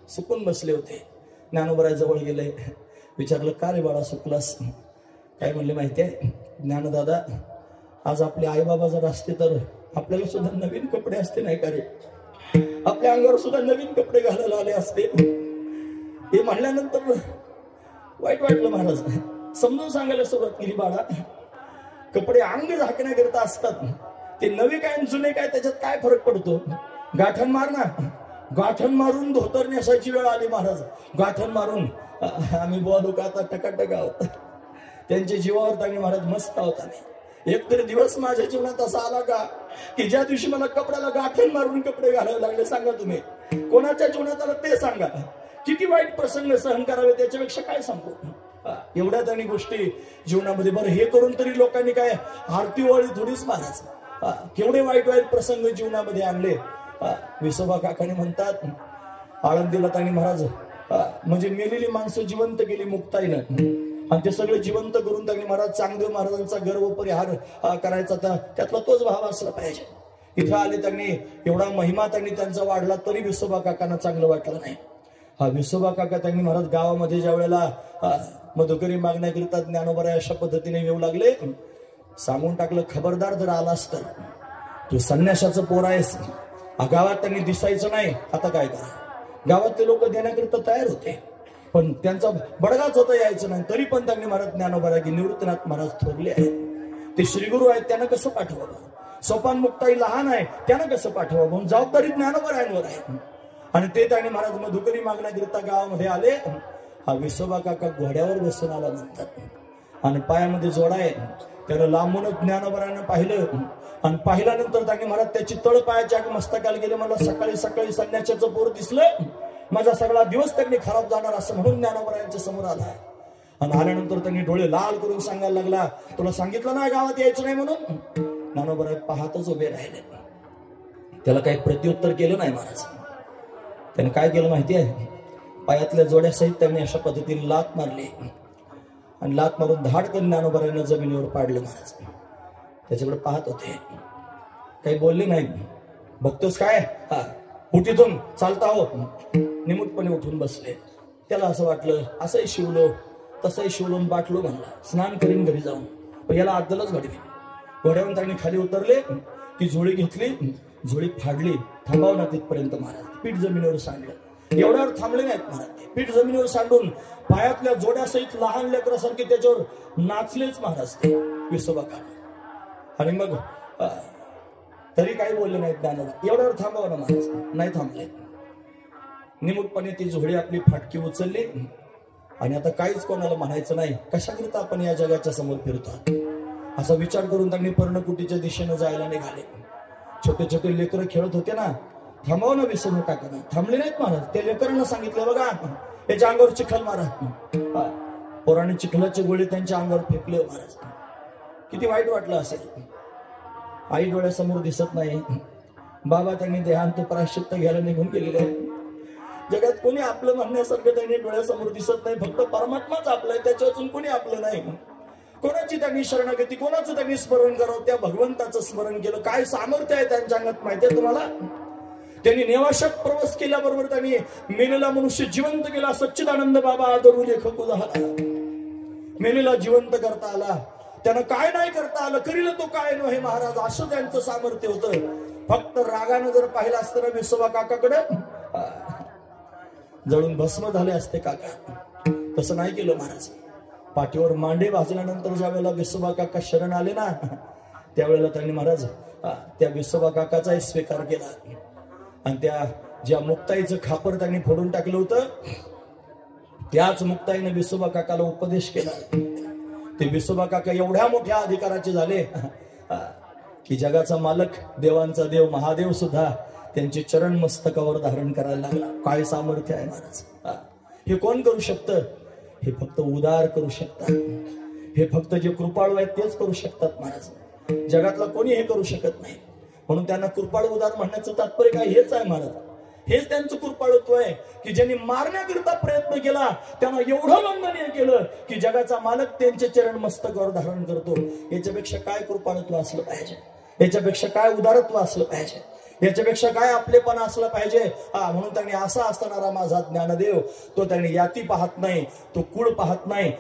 सुकून बसले होते. ज्ञानोबराय जवळ गेले. विचारलं का रे बाळा सुकलास? काय म्हणले माहिती आहे ज्ञानदादा, आज आपले आई बाबा जर असते तर आपल्याला सुद्धा नवीन कपडे असते नाही का रे, आपल्या अंगावर सुद्धा नवीन कपडे घालायला आले असते. हे म्हणल्यानंतर वाईट वाटलं महाराज. समजून सांगायला सुरुवात केली, बाळा कपडे अंग झाकण्याकरिता असतात, ते नवे काय जुने काय त्याच्यात काय फरक पडतो. गाठण मार ना, गाठण मारून धोतर नेसायची वेळ आली महाराज. गाठण मारून आम्ही बोलू का आता टकाटक आहोत. त्यांच्या जीवावर त्यांनी महाराज मस्त होता नाही. एकतरी दिवस माझ्या जीवनात असा आला का की ज्या दिवशी मला कपड्याला गाठण मारून कपडे घालावे लागले? सांगा तुम्ही कोणाच्या जीवनात आलं ते सांगा. किती वाईट प्रसंग सहन करावे त्याच्यापेक्षा काय सांगू. एवढ्या त्यांनी गोष्टी जीवनामध्ये. बरं हे करून तरी लोकांनी काय आरती वळी थोडीच महाराज. केवढे वाईट वाईट प्रसंग जीवनामध्ये आणले. विसोबा काकाने म्हणतात आळंदीला त्यांनी महाराज म्हणजे मेलेली माणसं जिवंत केली मुक्ताईनं आणि ते सगळे जिवंत करून त्यांनी महाराज चांगदेव महाराजांचा गर्व परिहार करायचा, त्यातला तोच भाव असला पाहिजे. इथं आले त्यांनी एवढा महिमा त्यांनी त्यांचा वाढला तरी विसोबा काकांना चांगलं वाटलं नाही. विसोबा काका त्यांनी महाराज गावामध्ये ज्या वेळेला मधुकरी मागण्याकरिता ज्ञानोबराय अशा पद्धतीने येऊ लागले, सांगून टाकलं खबरदार जर आलास तर तू संन्याशाचं पोर आहेस. गावात त्यांनी दिसायचं नाही. आता काय करा, गावातले लोक देण्याकरिता तयार होते. पण त्यांचा बडगाच होता, यायचं नाही. तरी पण त्यांनी महाराज ज्ञानोबा की निवृत्तीनाथ महाराज थोरले आहेत, ते श्रीगुरु आहेत, त्यांना कसं पाठवावं. सोपान मुक्ताई लहान आहे, त्यांना कसं पाठवावं म्हणून जबाबदारी ज्ञानोबरायांवर आहे. आणि ते त्यांनी महाराज मधुकरी मागण्याकरिता गावामध्ये आले. हा विसोबा काका घोड्यावर बसून आला म्हणतात, आणि पायामध्ये जोडा आहे. त्यानं लांबूनच ज्ञानोबरानं पाहिलं, आणि पाहिल्यानंतर त्यांनी महाराज त्याची तळ पायाच्या मस्तकाला गेले. मला सकाळी सकाळी संन्याशाचं पोर दिसलं, माझा सगळा दिवस त्यांनी खराब जाणार असं म्हणून ज्ञानोबरायांच्या समोर आला. आणि आल्यानंतर त्यांनी डोळे लाल करून सांगायला लागला, तुला सांगितलं ना गावात यायचं नाही म्हणून. ज्ञानोबराय पाहतच उभे राहिले, त्याला काही प्रत्युत्तर केलं नाही महाराज. त्याने काय केलं माहिती आहे, पायातल्या जोड्यासहित त्यांनी अशा पद्धतीने लात मारली, आणि लात मारून धाडकन ज्ञानोबरायांना जमिनीवर पाडलं महाराज. त्याच्याकडे पाहत होते, काही बोलले नाही. बघतोस काय, हा उठीतून चालता हो. निमूटपणे उठून बसले. त्याला असं वाटलं, असंही शिवलो तसंही शिवलो, बाटलो म्हणला, स्नान करीन घरी जाऊन. पण याला अद्दलच घडवी. घोड्यावरून त्यांनी खाली उतरले, ती झोळी घेतली, झोळी फाडली. थांबाव ना तिथपर्यंत महाराज. पीठ जमिनीवर सांडलं. एवढ्यावर थांबले नाहीत महाराज. पीठ जमिनीवर सांडून पायातल्या जोड्यासहित लहान लेकरासारखे त्याच्यावर नाचलेच महाराज ते विसोबा काका. आणि मग तरी काही बोलले नाहीत ज्ञानोबा. एवढ्यावर थांबावं ना महाराज, नाही थांबले. निमूटपणे ती झोळी आपली फाटकी उचलली, आणि आता काहीच कोणाला म्हणायचं नाही, कशाकरिता आपण या जगाच्या समोर फिरतो असा विचार करून त्यांनी पर्णकुटीच्या दिशेने जायला निघाले. छोटे छोटे लेकरं खेळत होते ना, थांबव ना विसोबा काकांना. थांबले नाहीत महाराज. ते लेकरांना सांगितलं, बघा याच्या अंगावर चिखल मारा. पोराने चिखलाचे गोळे त्यांच्या अंगावर फेकले महाराज. किती वाईट वाटलं असेल. आई डोळ्यासमोर दिसत नाही. बाबा त्यांनी देहांत प्रायश्चित्त घ्यायला निघून गेलेले आहे. जगात कोणी आपलं म्हणण्यासारखं त्यांनी डोळ्यासमोर दिसत नाही. फक्त परमात्माच आपलं आहे, त्याच्या वाचून कोणी आपलं नाही. कोणाची त्यांनी शरणागती, कोणाचं त्यांनी स्मरण करावं, त्या भगवंताचं स्मरण केलं. काय सामर्थ्य आहे त्यांच्या अंगात माहितीये तुम्हाला. त्यांनी नेवाशात प्रवास केल्याबरोबर त्यांनी मेलेला मनुष्य जिवंत केला. सच्चिदानंद बाबा आदरू लेखक झाला. मेलेला जिवंत करता आला. त्यानं काय नाही करता आलं, करील तो काय नव्हे महाराज, असं त्यांचं सामर्थ्य होतं. फक्त रागानं जर पाहिलं असतं ना विसोबा काकाकडे, जळून भस्म झाले असते काका. तसं नाही केलं महाराज. पाठीवर मांडे भाजल्यानंतर ज्या वेळेला विसोबा काका शरण आले ना, त्यावेळेला त्यांनी महाराज त्या विसोबा काकाचाही स्वीकार केला. आणि त्या ज्या मुक्ताईचं खापर त्यांनी फोडून टाकलं होतं, त्याच मुक्ताईने विसोबा काकाला उपदेश केला. ते विसोबा काका एवढ्या मोठ्या अधिकाराचे झाले की जगाचा मालक, देवांचा देव महादेव सुद्धा त्यांचे चरण मस्तकावर धारण करायला लागला. काय सामर्थ्य आहे महाराज. हे कोण करू शकतं? हे फक्त उदार करू शकतात. हे फक्त जे कृपाळू आहेत तेच करू शकतात महाराज. जगातला कोणी हे करू शकत नाही. म्हणून त्यांना कृपाळू उदार म्हणण्याचं तात्पर्य काय, हेच आहे महाराज. हेच त्यांचं कृपाळुत्व आहे की ज्यांनी मारण्याकरिता प्रयत्न केला त्यांना एवढं वंदनीय केलं की जगाचा मालक त्यांचे चरण मस्तकावर धारण करतो. याच्यापेक्षा काय कृपाळुत्व असलं पाहिजे, याच्यापेक्षा काय उदारत्व असलं पाहिजे, याच्यापेक्षा काय आपलेपणा असलं पाहिजे. म्हणून त्यांनी असा असणारा माझा ज्ञानदेव, तो त्यांनी याती पाहत नाही, तो कुळ पाहत नाही.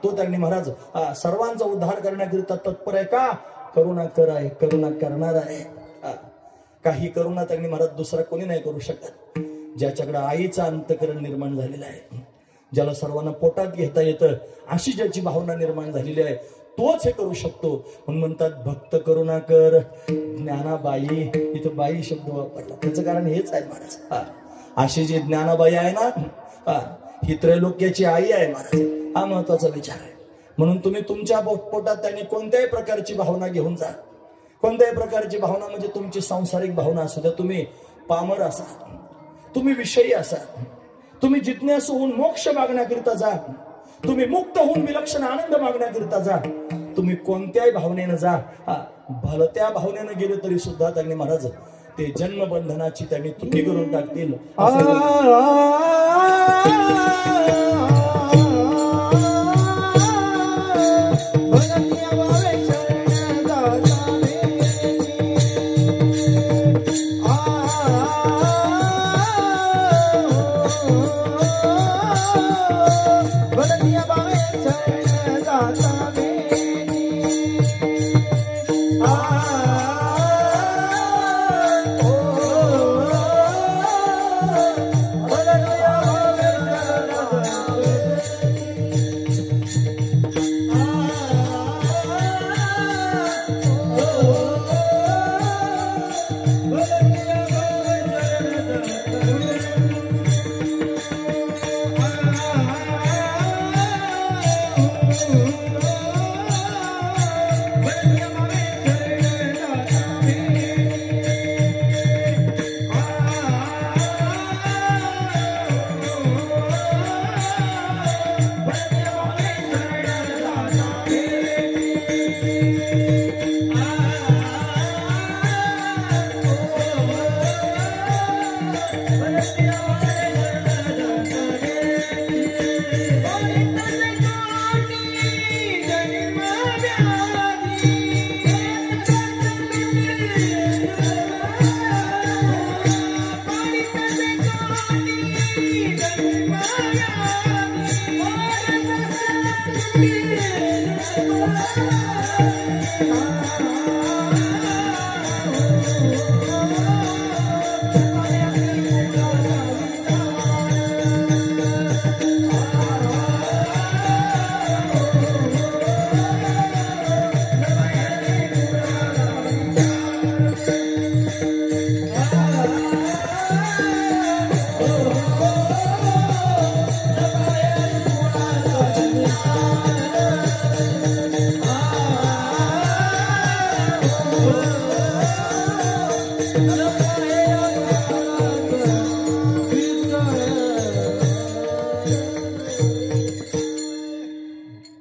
तो त्यांनी महाराज सर्वांचा उद्धार करण्याकरिता तत्पर आहे. का करुणा कर आहे, करुणा करणार आहे. काही करुणा त्यांनी महाराज दुसरा कोणी नाही करू शकत. ज्याच्याकडे आईचं अंतकरण निर्माण झालेलं आहे, ज्याला सर्वांना पोटात घेता येतं, अशी ज्याची भावना निर्माण झालेली आहे, तोच हे करू शकतो. म्हणून म्हणतात भक्त करुणा कर ज्ञानाबाई. इथं बाई शब्द वापरला, त्याचं कारण हेच आहे महाराज. अशी जी ज्ञानाबाई आहे ना, ही त्रैलोक्याची आई आहे महाराज. हा महत्वाचा विचार आहे. म्हणून तुम्ही तुमच्या पोटात त्यांनी कोणत्याही प्रकारची भावना घेऊन जा. कोणत्याही प्रकारची भावना म्हणजे तुमची सांसारिक भावना असू द्या. तुम्ही पामर असा, तुम्ही विषयी असा, तुम्ही जिज्ञासू होऊन मोक्ष मागण्याकरिता जा, तुम्ही मुक्त होऊन विलक्षण आनंद मागण्याकरिता जा. तुम्ही कोणत्याही भावनेनं जा. भलत्या भावनेनं गेले तरी सुद्धा त्यांनी महाराज ते जन्मबंधनाची त्यांनी तुटी करून टाकतील.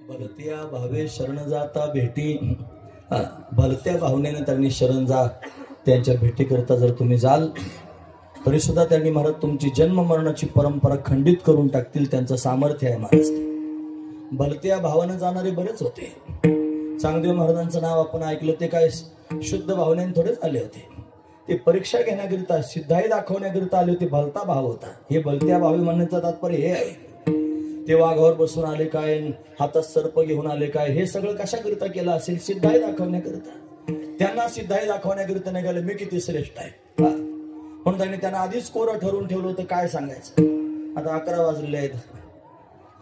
भलत्या भावे शरण जाता भेटी, भलत्या भावनेने त्यांनी शरण जा त्यांच्या भेटी करता जर तुम्ही जाल तरी सुद्धा त्यांनी महाराज तुमची जन्म मरणाची परंपरा खंडित करून टाकतील. त्यांचं सामर्थ्य आहे महाराज. भलत्या भावाने जाणारे बरेच होते. चांगदेव महाराजांचं नाव आपण ऐकलं ते काय शुद्ध भावनेने थोडेच आले होते. ते परीक्षा घेण्याकरिता सिद्धाई दाखवण्याकरिता आले होते. भलता भाव होता. हे भलत्या भावी म्हणण्याचं तात्पर्य हे आहे. ते वाघावर बसून आले काय, हातात सर्प घेऊन आले काय, हे सगळं कशाकरिता केलं असेल? सिद्धाई दाखवण्याकरिता. त्यांना सिद्धाई दाखवण्याकरिता निघाले मी किती श्रेष्ठ आहे म्हणून त्यांनी त्यांना आधीच कोरं ठरवून ठेवलं होतं. काय सांगायचं? आता 11 वाजलेले आहेत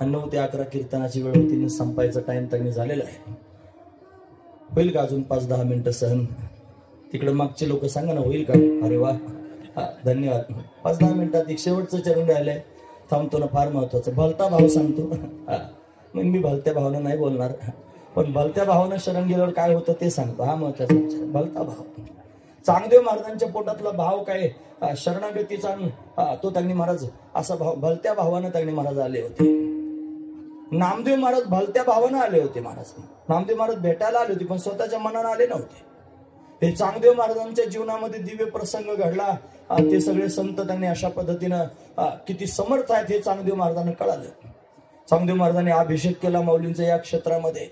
आणि 9 ते 11 कीर्तनाची वेळ होती. संपायचा टाइम त्यांनी झालेला आहे. होईल का अजून 5-10 मिनिटं सहन? तिकडे मागचे लोक सांगा ना होईल का? अरे वा, धन्यवाद. 5-10 मिनिटात एक शेवटचं चरण राहिलंय. थांबतो ना, फार महत्वाचं. भलता भाव सांगतो. मग मी भलत्या भावनं नाही बोलणार, पण भलत्या भावनं शरण गेल्यावर काय होतं ते सांगतो. हा महत्वाचा विचार. भलता भाव. चांगदेव महाराजांच्या पोटातला भाव काय? शरणागतीचा. तो त्यांनी महाराज असा भाव भलत्या भावानं त्यांनी महाराज आले होते. नामदेव महाराज भलत्या भावानं आले होते. महाराज नामदेव महाराज भेटायला आले होते पण स्वतःच्या मनानं आले नव्हते. हे चांगदेव महाराजांच्या जीवनामध्ये दिव्य प्रसंग घडला. ते सगळे संत त्यांनी अशा पद्धतीनं किती समर्थ आहेत हे चांगदेव महाराजांना कळालं. चांगदेव महाराजांनी अभिषेक केला माऊलींच्या या क्षेत्रामध्ये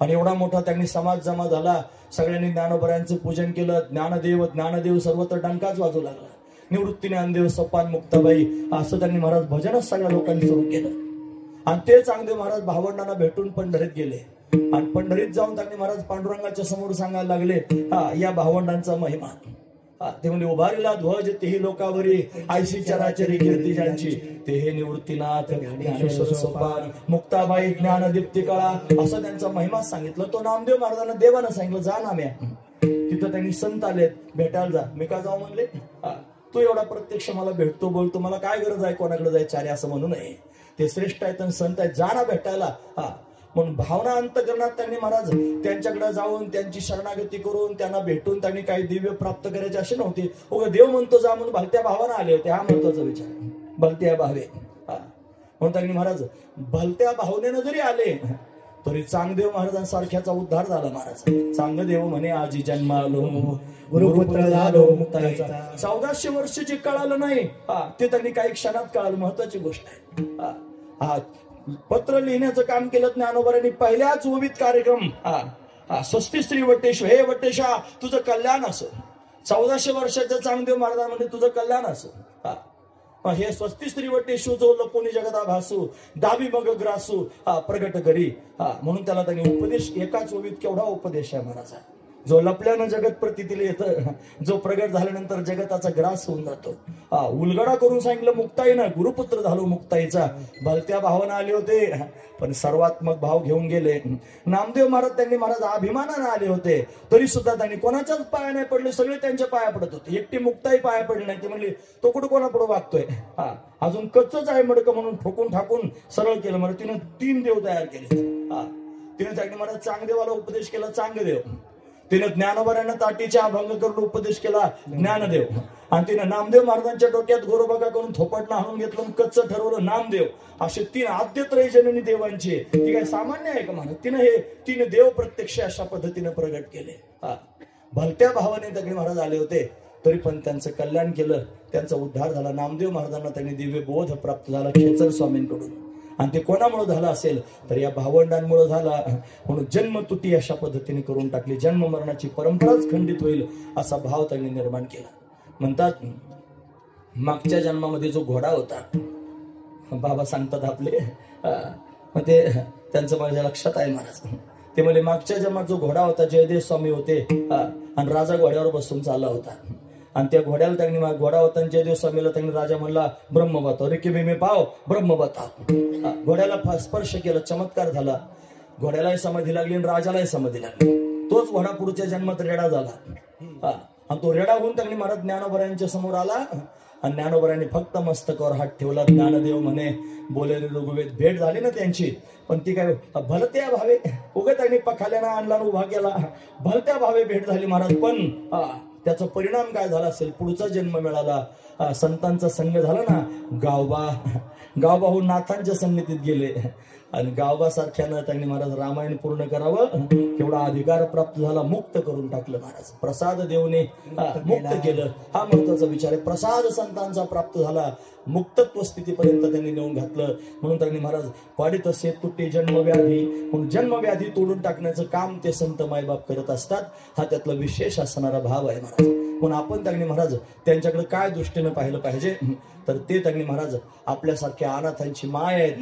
आणि एवढा मोठा त्यांनी समाज जमा झाला. सगळ्यांनी ज्ञानोबरायांचं पूजन केलं. ज्ञानदेव ज्ञानदेव सर्वत्र डंकाच वाजू लागला. निवृत्तीने अंदेव सोपान मुक्ताबाई असं त्यांनी महाराज भजनच सगळ्या लोकांनी सुरू केलं. आणि ते चांगदेव महाराज भावंडांना भेटून पंढरीत गेले आणि पंढरीत जाऊन त्यांनी महाराज पांडुरंगाच्या समोर सांगायला लागले या भावंडांचा महिमा. ते म्हणजे उभारीला ध्वज तेही लोकावरी आयशी चराचरी कीर्ती ज्यांची ते हे निवृत्तीनाथ ज्ञानेश्वर सोपान मुक्ताबाई ज्ञानदीप्ती कळा असं त्यांचा महिमा सांगितलं. तो नामदेव महाराजांना देवानं सांगितलं जा नाम्या. तिथं त्यांनी संत आलेत भेटायला जा. मी का जाऊ म्हणले? तू एवढा प्रत्यक्ष मला भेटतो बोलतो, मला काय गरज आहे कोणाकडे जायचं? अरे असं म्हणू नये. ते श्रेष्ठ आहेत आणि संत आहेत, जा ना भेटायला. म्हणून भावना अंतकरणात त्यांनी महाराज त्यांच्याकडे जाऊन त्यांची शरणागती करून त्यांना भेटून त्यांनी काही दिव्य प्राप्त करायचे असे नव्हते. देव म्हणतो जा म्हणून भलत्या भावानं आले होते. हा महत्वाचा विचार. भलत्या भावे म्हणून त्यांनी महाराज भलत्या भावनेनं जरी आले तरी चांगदेव महाराजांसारख्याचा उद्धार झाला. महाराज चांगदेव म्हणे आजी जन्मालो गुरुपुत्र झालो मुक्ताईचा. 1400 वर्ष जे कळालं नाही ते त्यांनी काही क्षणात कळालं. महत्वाची गोष्ट आहे. पत्र लिहिण्याचं काम केलं ज्ञानोबारांनी. पहिल्याच ओवीत कार्यक्रम स्वस्ती श्री वटेश्वर, हे वटेशा तुझं कल्याण असो. 1400 वर्षाच्या चांगदेव महाराजांमध्ये तुझं कल्याण असो. हे स्वस्ती श्री वटेशू जो लपोनी जगदा भासू दाबी मग ग्रासू प्रगट करी. म्हणून त्याला त्यांनी उपदेश एकाच ओवीत केवढा उपदेश आहे महाराजा. जो लपल्यानं जगत प्रतीतील येतं, जो प्रगट झाल्यानंतर जगताचा ग्रास होऊन जातो. उलगडा करून सांगितलं मुक्ताईनं. गुरुपुत्र झालो मुक्ताईचा. भलत्या भावानं आले होते पण सर्वात्मक भाव घेऊन गेले. नामदेव महाराज त्यांनी महाराज अभिमानानं आले होते तरी सुद्धा त्यांनी कोणाच्याच पाया नाही पडले. सगळे त्यांच्या पाया पडत होते. एकटी मुक्ताई पाया पडली नाही. ते म्हणले तो कुठं कोणापुढे वागतोय? अजून कच्चच आहे मडकं म्हणून ठोकून ठाकून सरळ केलं. म्हणजे तिनं 3 देव तयार केले. तिने त्यांनी महाराज चांगदेवाला उपदेश केला चांगदेव. तिने ज्ञानोबारांना ताटीचा अभंग करून उपदेश केला ज्ञानदेव. आणि तिने नामदेव महाराजांच्या डोक्यात गोरोबगा करून थोपटणं आणून घेतलं कच्च ठरवलं नामदेव. असे 3 आद्यत्रय जननी देवांचे. ती काय सामान्य आहे का महाराज? तिने हे 3 देव प्रत्यक्ष अशा पद्धतीने प्रगट केले. भलत्या भावाने दगडी महाराज आले होते तरी पण त्यांचं कल्याण केलं. त्यांचा उद्धार झाला. नामदेव महाराजांना त्यांनी दिव्य बोध प्राप्त झाला खेचर स्वामींकडून. आणि ते कोणामुळे झालं असेल तर या भावंडांमुळे झाला. म्हणून जन्मतुटी अशा पद्धतीने करून टाकली. जन्म मरणाची परंपराच खंडित होईल असा भाव त्यांनी निर्माण केला. म्हणतात मागच्या जन्मामध्ये जो घोडा होता, बाबा सांगतात आपले, ते त्यांचं माझ्या लक्षात आहे महाराज. ते म्हणजे मागच्या जन्मात जो घोडा होता जयदेव स्वामी होते आणि राजा घोड्यावर बसून चालला होता. आणि त्या घोड्याला त्यांनी घोडा होता जयदेव स्वामीला त्यांनी राजा म्हणला ब्रह्म बताव रे की मी पाव ब्रह्म बताव. घोड्याला स्पर्श केला, चमत्कार झाला. घोड्यालाही समाधी लागली आणि राजालाही समाधी लागली. तोच घोडा पुढच्या जन्मात रेडा झाला. आणि तो रेडा होऊन त्यांनी महाराज ज्ञानोबरायांच्या समोर आला आणि ज्ञानोबरायांनी फक्त मस्तकावर हात ठेवला. ज्ञानदेव म्हणे बोलेले रघुवेद. भेट झाली ना त्यांची, पण ती काय भलत्या भावे उगत त्यांनी पखाल्यानं आणला उभा केला. भलत्या भावे भेट झाली महाराज. पण त्याचा परिणाम काय झाला असेल, पुढचा जन्म मिळाला, संतांचा संग झाला ना, गावबाहून नाथांच्या संगतीत गेले आणि गावबा सारख्यानं त्यांनी महाराज रामायण पूर्ण करावं केवढा अधिकार प्राप्त झाला, मुक्त करून टाकलं महाराज. प्रसाद देवने मुक्त केलं, हा महत्वाचा विचार आहे. प्रसाद संतांचा प्राप्त झाला, मुक्तत्व स्थितीपर्यंत त्यांनी नेऊन घातलं. म्हणून त्यांनी महाराज पाडित असे तुटे जन्मव्याधी, म्हणून जन्मव्याधी तोडून टाकण्याचं काम ते संत मायबाप करत असतात. हा त्यातला विशेष असणारा भाव आहे महाराज. म्हणून आपण त्यांनी महाराज त्यांच्याकडे काय दृष्टीनं पाहिलं पाहिजे, तर ते त्यांनी महाराज आपल्यासारख्या अनाथांची माय आहेत.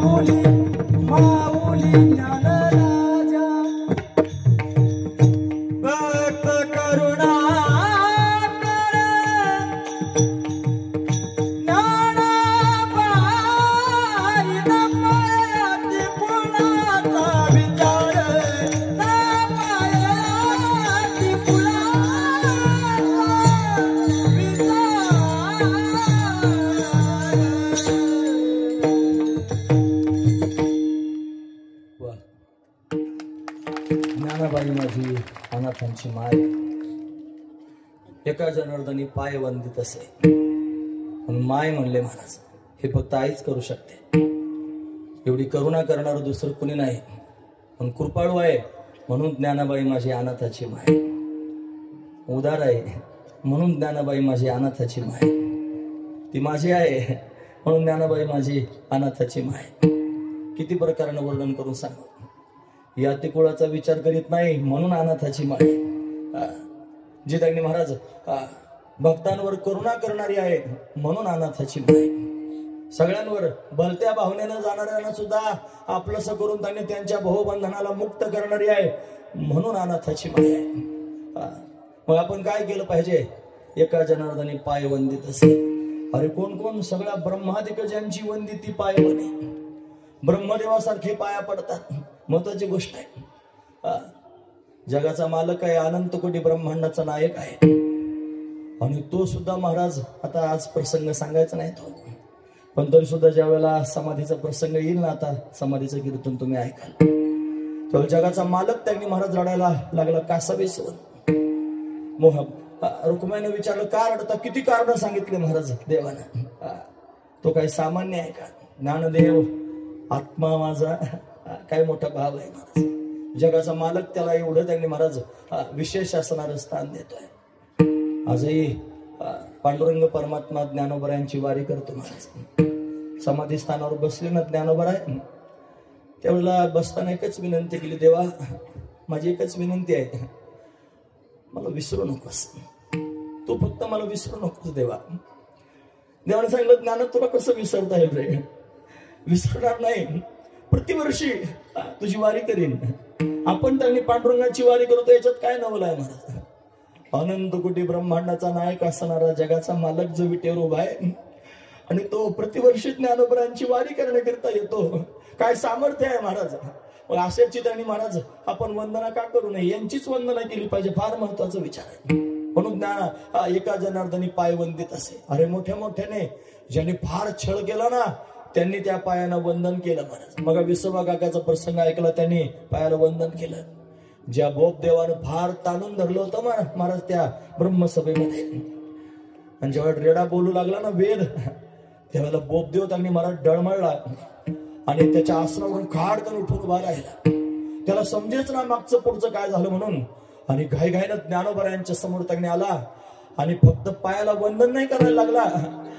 माऊली माऊली ज्ञानराजा भक्त करुणा कर ज्ञानाबाई न पायाती फुलाचा विचार न पायाती ज्ञानाबाई माझी अनाथांची माय एका जनार्दनी पाय वंदित असे पण माय म्हणले महाराज हे फक्त आईच करू शकते एवढी करुणा करणार दुसरं कुणी नाही पण कृपाळू आहे म्हणून ज्ञानाबाई माझी अनाथाची माय उदार आहे म्हणून ज्ञानाबाई माझी अनाथाची माय ती माझी आहे म्हणून ज्ञानाबाई माझी अनाथाची माय किती प्रकारानं वर्णन करून सांगू या तिकुळाचा विचार करीत नाही म्हणून अनाथाची माय जी त्यांनी महाराज भक्तांवर करुणा करणारी आहे म्हणून अनाथाची माय सगळ्यांवर भलत्या भावनेनं जाणाऱ्यांना सुद्धा आपलंसं करून त्यांनी त्यांच्या भवबंधनाला मुक्त करणारी आहे म्हणून अनाथाची माय आहे मग आपण काय केलं पाहिजे एका जनार्दनी पाय वंदित असे अरे कोण कोण सगळ्या ब्रह्मादिकजांची वंदिती पाय म्हणे ब्रह्मदेवासारखे पाया पडतात महत्वाची गोष्ट आहे जगाचा मालक आहे अनंत कोटी ब्रह्मांडाचा नायक आहे आणि तो सुद्धा महाराज आता आज प्रसंग सांगायचा नाही तो पण तरी सुद्धा ज्या वेळेला समाधीचा प्रसंग येईल ना आता समाधीचं कीर्तन तुम्ही ऐकाल तो जगाचा मालक त्यांनी महाराज रडायला लागला कासावीसवर मोह रुक्माईने विचारलं का रडता किती कारण सांगितले महाराज देवानं तो काही सामान्य आहे का ज्ञानदेव आत्मा माझा काय मोठा भाव आहे महाराज जगाचा मालक त्याला एवढं त्यांनी महाराज विशेष असणारं स्थान देतोय आजही पांडुरंग परमात्मा ज्ञानोबरायांची वारी करतो महाराज समाधी स्थानावर बसले ना ज्ञानोबराय त्यावेळेला बसताना एकच विनंती केली देवा माझी एकच विनंती आहे मला विसरू नकोस तू फक्त मला विसरू नकोस देवा देवाने सांगितलं ज्ञान तुला कसं विसरता येईल रे विसरणार नाही प्रतिवर्षी तुझी वारी करीन आपण त्यांनी पांडुरंगाची वारी करतो याच्यात काय नवल आहे महाराज अनंत कोटी ब्रह्मांडाचा नायक असणारा जगाचा मालक जो विटेवर उभा आहे आणि तो प्रतिवर्षी ज्ञानोबरांची वारी करण्याकरिता येतो काय सामर्थ्य आहे महाराज अशाची त्यांनी महाराज आपण वंदना का करू नये यांचीच वंदना केली पाहिजे फार महत्वाचा विचार आहे म्हणून ज्ञान एका जनार्दनी पाय वंदित असे अरे मोठ्या मोठ्याने ज्यांनी फार छळ केला ना त्यांनी त्या पायानं वंदन केलं महाराज मग विसोबा काकाचा प्रसंग ऐकला त्यांनी पायाला वंदन केलं ज्या बोप देवानं फार ताणून धरलं होतं महाराज त्या ब्रह्मसभेमध्ये आणि जेव्हा रेडा बोलू लागला ना वेद त्यावेळेला बोपदेव त्यांनी महाराज डळमळला आणि त्याच्या आसनावरून खाडकन उठून उभा राहिला त्याला समजेच ना मागचं पुढचं काय झालं म्हणून आणि घाईघाईनं ज्ञानोबरायांच्या समोर त्यांनी आला आणि फक्त पायाला वंदन नाही करायला लागला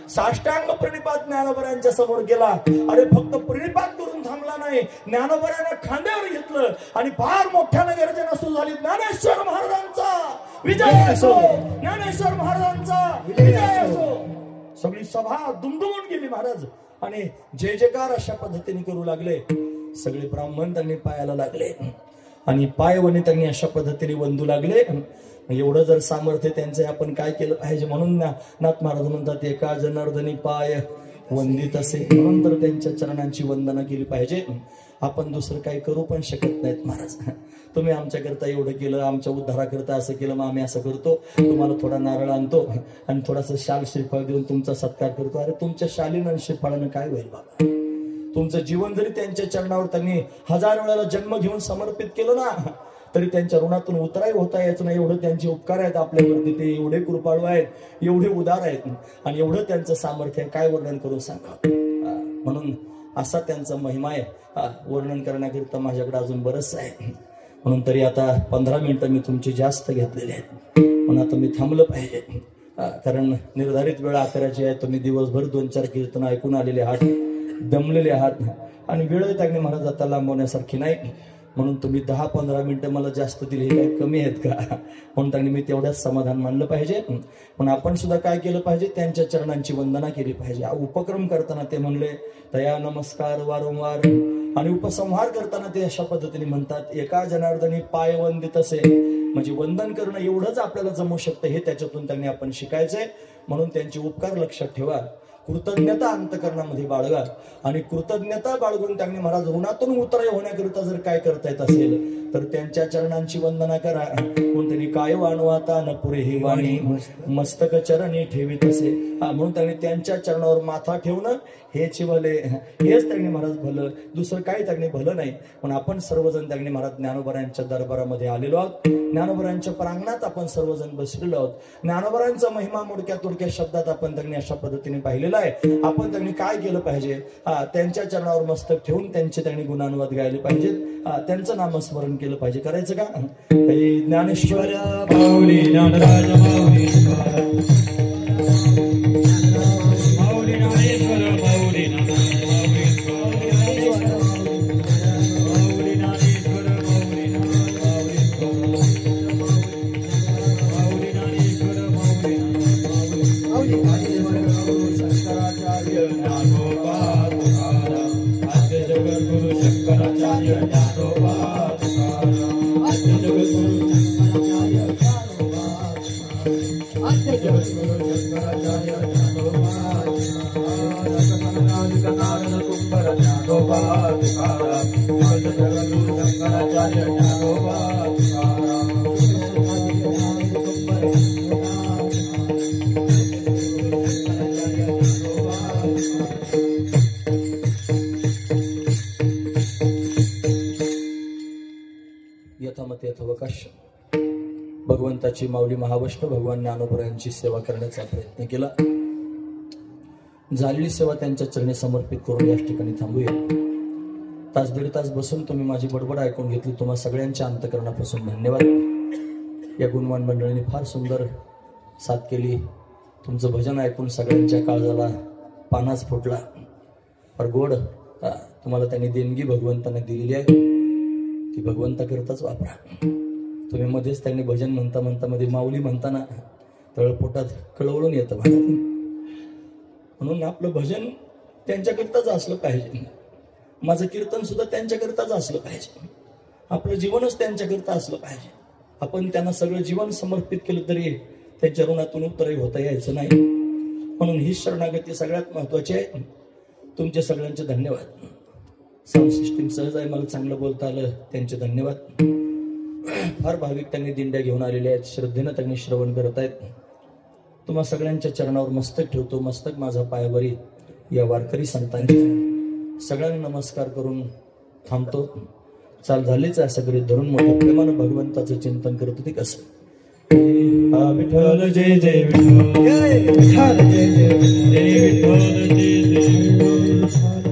साष्टांग प्रणिपात ज्ञानोबरायांच्या समोर गेला अरे फक्त प्रणिपात करून थांबला नाही ज्ञानोबरायांना खांद्यावर घेतलं आणि फार मोठ्याने गर्जना सुरू झाली ज्ञानेश्वर महाराजांचा विजय असो ज्ञानेश्वर महाराजांचा विजय असो सगळी सभा दुमदुमून गेली महाराज आणि जय जयकार अशा पद्धतीने करू लागले सगळे ब्राह्मण त्यांनी पायाला लागले आणि पायवणी त्यांनी अशा पद्धतीने वंदू लागले एवढं जर सामर्थ्य त्यांचं आपण काय केलं पाहिजे म्हणून नाथ महाराज म्हणतात एका जनार्दनी पाय वंदित असे म्हणून तर त्यांच्या चरणांची वंदना केली पाहिजे आपण दुसरं काही करू पण शकत नाहीत महाराज तुम्ही आमच्याकरता एवढं केलं आमच्या उद्धाराकरता असं केलं मग आम्ही असं करतो तुम्हाला थोडा नारळ आणतो आणि थोडासा शाल श्रीफळ देऊन तुमचा सत्कार करतो अरे तुमच्या शालीन आणि श्रीफळानं काय होईल बाबा तुमचं जीवन जरी त्यांच्या चरणावर त्यांनी 1000 वेळेला जन्म घेऊन समर्पित केलं ना तरी त्यांच्या ऋणातून उतराई होता याचं नाही एवढं त्यांचे उपकार आहेत आपल्यावरती ते एवढे कृपाळू आहेत एवढे उदार आहेत आणि एवढं त्यांचं सामर्थ्य काय वर्णन करून सांगा म्हणून असा त्यांचा महिमा आहे वर्णन करण्याकरिता माझ्याकडे अजून बरंच आहे म्हणून तरी आता 15 मिनिटं मी तुमची जास्त घेतलेली आहेत म्हणून आता मी थांबलं पाहिजे कारण निर्धारित वेळ आकाराची आहे तुम्ही दिवसभर 2-4 कीर्तन ऐकून आलेले आहात दमलेले आहात आणि वेळ त्याने महाराज आता लांबवण्यासारखी नाही म्हणून तुम्ही 10-15 मिनिटं मला जास्त दिली, हे काय कमी आहेत का? म्हणून त्यांनी मी तेवढ्याच समाधान मानलं पाहिजे. पण आपण सुद्धा काय केलं पाहिजे, त्यांच्या चरणांची वंदना केली पाहिजे. उपक्रम करताना ते म्हणले दया नमस्कार वारंवार, आणि उपसंहार करताना ते अशा पद्धतीने म्हणतात एका जनार्दनी पाय वंदित असे, म्हणजे वंदन करणं एवढंच आपल्याला जमू शकतं, हे त्याच्यातून त्यांनी आपण शिकायचंय. म्हणून त्यांचे उपकार लक्षात ठेवा, कृतज्ञता अंतकरणामध्ये बाळगा, आणि कृतज्ञता बाळगून त्यांनी महाराज ऋणातून उतराय होण्याकरिता जर काय करता येत असेल तर त्यांच्या चरणांची वंदना करा. म्हणून त्यांनी काय वाणवाता न पुरे ही वाणी, मस्तक चरणी ठेवीत असे. म्हणून त्यांनी त्यांच्या चरणावर माथा ठेवणं हेच भले, हेच त्यांनी महाराज भलं, दुसरं काही त्यांनी भलं नाही. पण आपण सर्वजण त्यांनी महाराज ज्ञानोबरांच्या दरबारामध्ये आलेलो आहोत, ज्ञानोबरांच्या प्रांगणात आपण सर्वजण बसलेलो आहोत. ज्ञानोबरांचा महिमा मोडक्या तोडक्या शब्दात आपण त्यांनी अशा पद्धतीने पाहिलेला आहे. आपण त्यांनी काय केलं पाहिजे, त्यांच्या चरणावर मस्तक ठेवून त्यांचे त्यांनी गुणानुवाद गायले पाहिजेत, त्यांचं नामस्मरण केलं पाहिजे. करायचं का? ज्ञानेश्वर माऊली ज्ञानराज माऊली माऊली ज्ञानेश्वर माऊली शंकराचार्य ज्ञानोबा तुकाराम, आद्य जगद्गुरु शंकराचार्य ज्ञानोबा तुकाराम, आद्य जगद्गुरु शंकराचार्य ज्ञानोबा तुकाराम, आद्य जगद्गुरु शंकराचार्य ज्ञानोबा तुकाराम, नारायण कुंभर ज्ञानोबा तुकाराम, आद्य जगद्गुरु शंकराचार्य ज्ञानोबा तुकाराम. यथामते यथावकाश भगवंताची माऊली महावैष्णव भगवान ज्ञानोबरायांची सेवा करण्याचा प्रयत्न केला. झालेली सेवा त्यांच्या चरणी समर्पित करून या ठिकाणी थांबूया. तास दीड तास बसून तुम्ही माझी बडबड ऐकून घेतली. तुम्हा सगळ्यांच्या अंतकरणापासून धन्यवाद. या गुणवान मंडळीने फार सुंदर साथ केली. तुमचं भजन ऐकून सगळ्यांच्या काळजाला पानाच फुटला. फार गोड तुम्हाला त्यांनी देणगी भगवंताने दिलेली आहे, ती भगवंताकरताच वापरा. तुम्ही मध्येच त्यांनी भजन म्हणता म्हणता मध्ये माऊली म्हणताना तळपोटात कळवळून येतं. म्हणून आपलं भजन त्यांच्याकरताच असलं पाहिजे, माझं कीर्तन सुद्धा त्यांच्याकरताच असलं पाहिजे, आपलं जीवनच त्यांच्याकरता असलं पाहिजे. आपण त्यांना सगळं जीवन समर्पित केलं तरी त्यांच्या ऋणातून उत्तरही होता यायचं नाही. म्हणून ही शरणागती सगळ्यात महत्वाची आहे. तुमचे सगळ्यांचे धन्यवाद. साऊंड सिस्टीम सहज आहे, मला चांगलं बोलता आलं, त्यांचे धन्यवाद. फार भाविक त्यांनी दिंड्या घेऊन आलेले आहेत, श्रद्धेनं त्यांनी श्रवण करत आहेत. तुम्हा सगळ्यांच्या चरणावर मस्तक ठेवतो. मस्तक माझा पायावरी या वारकरी संतांची सगळ्यांना नमस्कार करून थांबतो. चाल झालेच आहे सगळे धरून मोठ्या प्रेमानं भगवंताचं चिंतन करत होते. कसं विठ्ठल जय जय विठ्ठल, जय विठ्ठल जय जय विठ्ठल, जय विठ्ठल जय जय विठ्ठल.